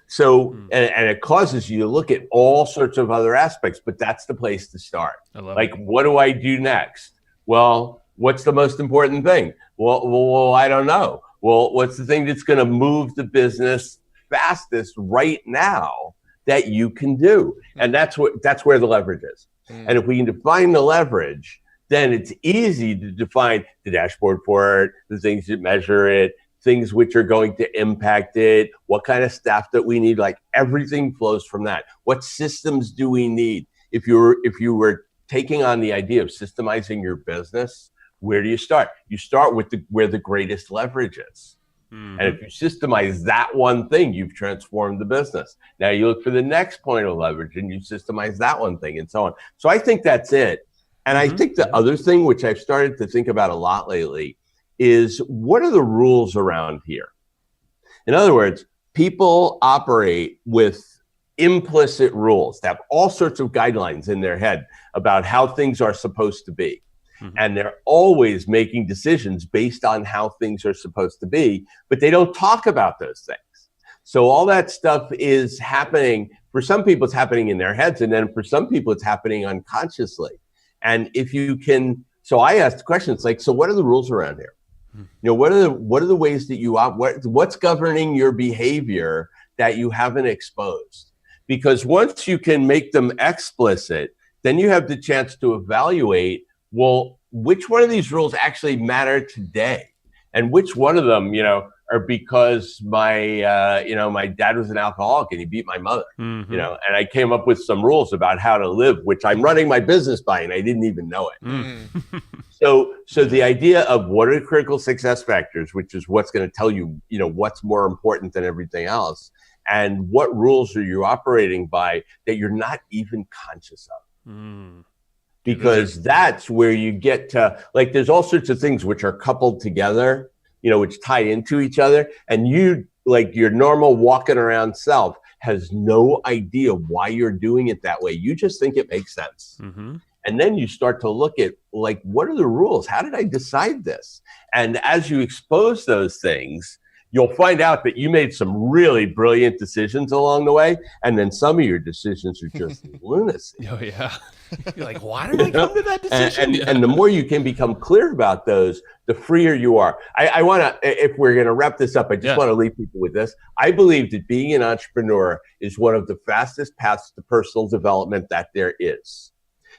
So, and it causes you to look at all sorts of other aspects, but that's the place to start. Like, what do I do next? Well, what's the most important thing? Well, I don't know. Well, what's the thing that's going to move the business fastest right now that you can do? And that's where the leverage is. And if we can define the leverage, then it's easy to define the dashboard for it, the things that measure it, things which are going to impact it, what kind of staff that we need, like everything flows from that. What systems do we need? If you were taking on the idea of systemizing your business, where do you start? You start with where the greatest leverage is. And if you systemize that one thing, you've transformed the business. Now you look for the next point of leverage and you systemize that one thing and so on. So I think that's it. And I think the other thing, which I've started to think about a lot lately, is what are the rules around here? In other words, people operate with implicit rules. They have all sorts of guidelines in their head about how things are supposed to be. And they're always making decisions based on how things are supposed to be, but they don't talk about those things. So all that stuff is happening. For some people, it's happening in their heads. And then for some people, it's happening unconsciously. And if you can, so I asked questions like, so what are the rules around here? You know, what are the ways that you, what's governing your behavior that you haven't exposed? Because once you can make them explicit, then you have the chance to evaluate, well, which one of these rules actually matter today? And which one of them, you know, are because my dad was an alcoholic and he beat my mother, you know, and I came up with some rules about how to live, which I'm running my business by, and I didn't even know it. So the idea of what are the critical success factors, which is what's going to tell you, you know, what's more important than everything else, and what rules are you operating by that you're not even conscious of. Because that's where you get to, like, there's all sorts of things which are coupled together, you know, which tie into each other. And you, like your normal walking around self, has no idea why you're doing it that way. You just think it makes sense. And then you start to look at, like, what are the rules? How did I decide this? And as you expose those things, you'll find out that you made some really brilliant decisions along the way. And then some of your decisions are just lunacy. Oh, yeah. You're like, why did I come to that decision? And the more you can become clear about those, the freer you are. I want to, if we're going to wrap this up, I just want to leave people with this. I believe that being an entrepreneur is one of the fastest paths to personal development that there is.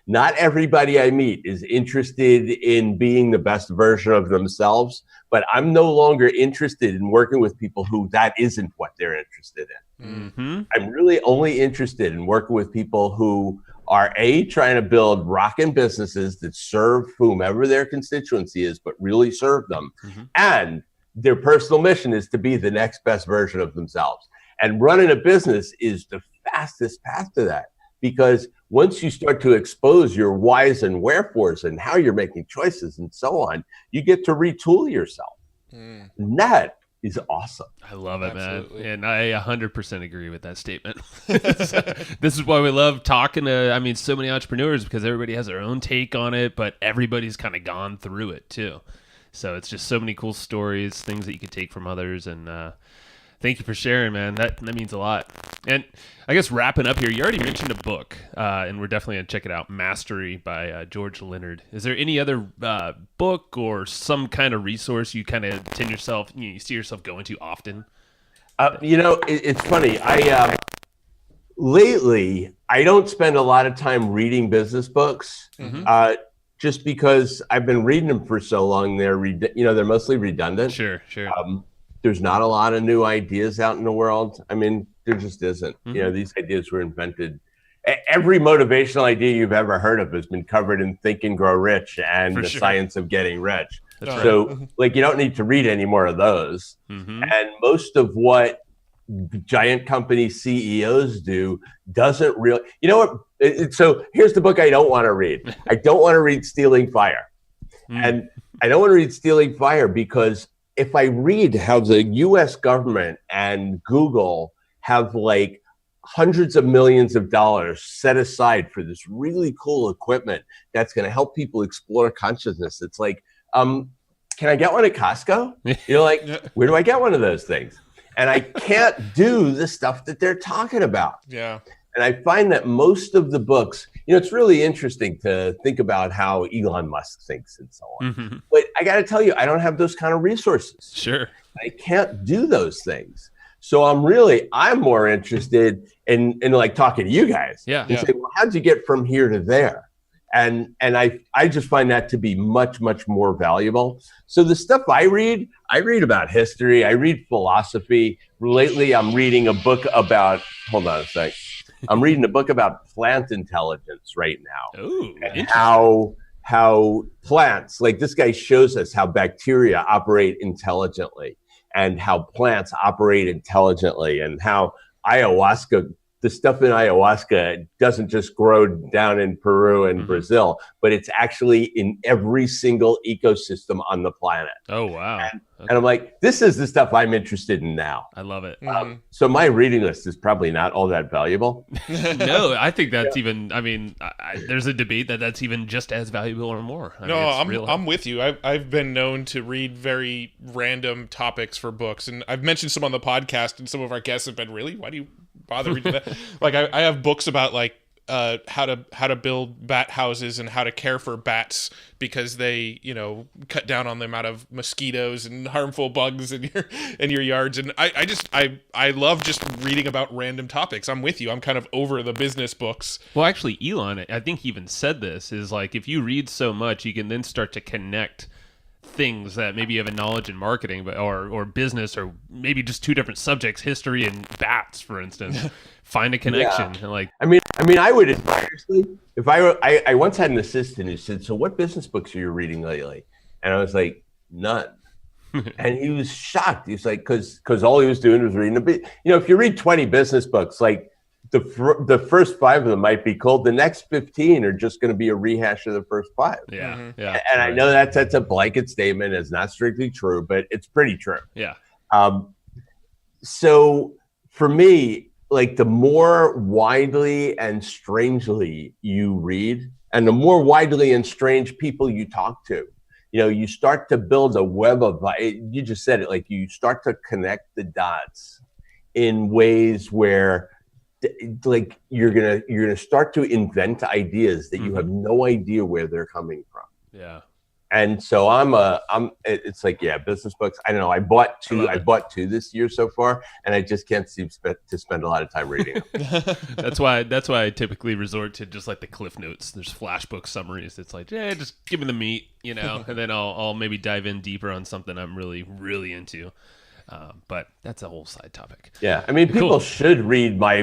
Not everybody I meet is interested in being the best version of themselves, but I'm no longer interested in working with people who that isn't what they're interested in. I'm really only interested in working with people who are trying to build rockin' businesses that serve whomever their constituency is, but really serve them. And their personal mission is to be the next best version of themselves. And running a business is the fastest path to that. Because once you start to expose your whys and wherefores and how you're making choices and so on, you get to retool yourself. And that is awesome. I love it, Absolutely. Man. And I 100% agree with that statement. This is why we love talking to, so many entrepreneurs, because everybody has their own take on it, but everybody's kind of gone through it too. So it's just so many cool stories, things that you could take from others. And thank you for sharing, man. That means a lot. And I guess wrapping up here, you already mentioned a book, and we're definitely going to check it out, Mastery by George Leonard. Is there any other book or some kind of resource you kind of you see yourself going to often? It's funny. Lately, I don't spend a lot of time reading business books, just because I've been reading them for so long. They're mostly redundant. Sure. There's not a lot of new ideas out in the world. There just isn't. These ideas were invented. Every motivational idea you've ever heard of has been covered in Think and Grow Rich and The Science of Getting Rich. That's right. So, you don't need to read any more of those. And most of what giant company CEOs do doesn't really. You know what? So here's the book I don't want to read. I don't want to read Stealing Fire. And I don't want to read Stealing Fire because if I read how the US government and Google have hundreds of millions of dollars set aside for this really cool equipment that's going to help people explore consciousness, it's like, can I get one at Costco? Where do I get one of those things? And I can't do the stuff that they're talking about. Yeah. And I find that most of the books, it's really interesting to think about how Elon Musk thinks and so on. Mm-hmm. But I got to tell you, I don't have those kind of resources. Sure. I can't do those things. So I'm more interested in like talking to you guys. Yeah. And say, well, how'd you get from here to there? And I just find that to be much, much more valuable. So the stuff I read about history. I read philosophy. Lately, I'm reading a book about, hold on a sec. I'm reading a book about plant intelligence right now. Ooh, and how plants, like this guy shows us how bacteria operate intelligently and how plants operate intelligently and how the stuff in ayahuasca doesn't just grow down in Peru and Brazil, but it's actually in every single ecosystem on the planet. Oh, wow. And I'm like, this is the stuff I'm interested in now. I love it. So my reading list is probably not all that valuable. No, I think that's even, there's a debate that's even just as valuable or more. I'm with you. I've been known to read very random topics for books, and I've mentioned some on the podcast, and some of our guests have been, really? Why do you bother reading that? Like I have books about like how to build bat houses and how to care for bats because they cut down on the amount of mosquitoes and harmful bugs in your yards, and I love just reading about random topics. I'm with you. I'm kind of over the business books. Well, actually, Elon, I think he even said this, is like if you read so much, you can then start to connect things that maybe you have a knowledge in marketing, but or business, or maybe just two different subjects, history and bats, for instance. Find a connection. And like, I mean, I would seriously, if I once had an assistant who said, "So what business books are you reading lately?" And I was like, "None." And he was shocked. He's like, because all he was doing was reading a bit. If you read 20 business books, like the first 5 of them might be cool. The next 15 are just going to be a rehash of the first 5. Yeah. And I know that's a blanket statement. It's not strictly true, but it's pretty true. Yeah. So for me, like the more widely and strangely you read, and the more widely and strange people you talk to, you start to build a web of, you just said it, like you start to connect the dots in ways where like you're gonna start to invent ideas that you have no idea where they're coming from. Yeah. And so it's like, business books. I don't know. I bought two this year so far, and I just can't seem to spend a lot of time reading them. That's why I typically resort to just like the Cliff Notes. There's flashbook summaries. It's like, just give me the meat, and then I'll maybe dive in deeper on something I'm really, really into. But that's a whole side topic. Yeah, I mean, people should read my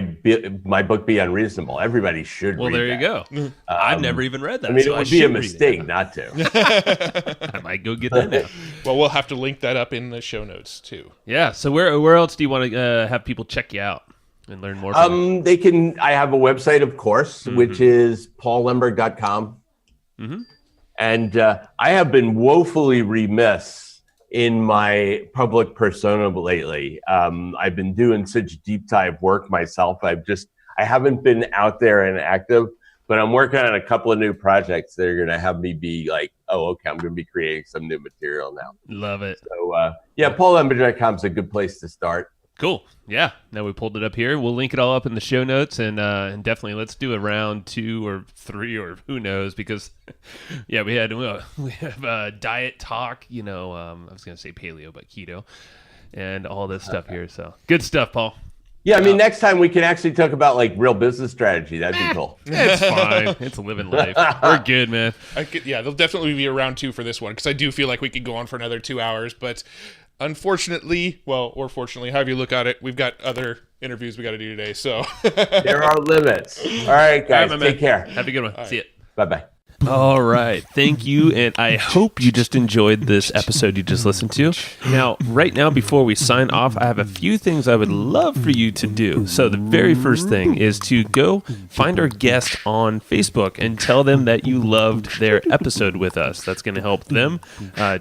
book, Be Unreasonable. Everybody should read Well, there that. you go. I've never even read that. I mean, it would be a mistake not to. I might go get that now. Well, we'll have to link that up in the show notes, too. Yeah, so where else do you want to have people check you out and learn more from you? They can. I have a website, of course, which is paullemberg.com. And I have been woefully remiss in my public persona lately. I've been doing such deep dive work myself. I haven't been out there and active, but I'm working on a couple of new projects that are going to have me be like, oh, okay, I'm going to be creating some new material now. Love it. So paullemberg.com is a good place to start. Cool. Yeah. Now we pulled it up here. We'll link it all up in the show notes, and definitely let's do a round 2 or 3 or who knows, because we have diet talk. I was going to say paleo, but keto, and all this stuff here. So good stuff, Paul. Yeah, I mean, next time we can actually talk about like real business strategy. That'd be cool. It's fine. It's living life. We're good, man. There'll definitely be a round 2 for this one, because I do feel like we could go on for another 2 hours, but unfortunately, or fortunately, however you look at it, we've got other interviews we got to do today. So there are limits. All right, guys, take care. Have a good one. See you. Bye-bye. All right. Thank you. And I hope you just enjoyed this episode you just listened to. Now, right now, before we sign off, I have a few things I would love for you to do. So the very first thing is to go find our guest on Facebook and tell them that you loved their episode with us. That's going to help them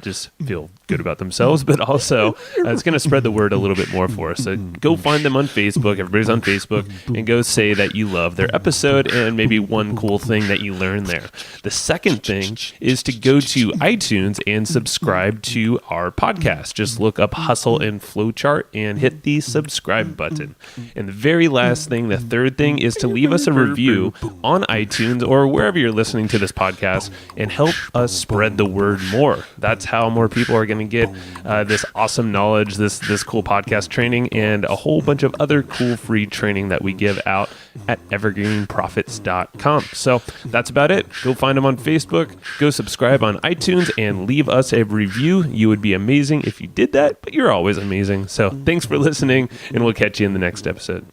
just feel good about themselves, but also it's going to spread the word a little bit more for us. So go find them on Facebook. Everybody's on Facebook, and go say that you love their episode and maybe one cool thing that you learned there. The second thing is to go to iTunes and subscribe to our podcast. Just look up Hustle and Flowchart and hit the subscribe button. And the very last thing, the third thing, is to leave us a review on iTunes or wherever you're listening to this podcast and help us spread the word more. That's how more people are going to get this awesome knowledge, this cool podcast training, and a whole bunch of other cool free training that we give out at evergreenprofits.com. So that's about it. Go find them on Facebook, go subscribe on iTunes, and leave us a review. You would be amazing if you did that, but you're always amazing. So thanks for listening, and we'll catch you in the next episode.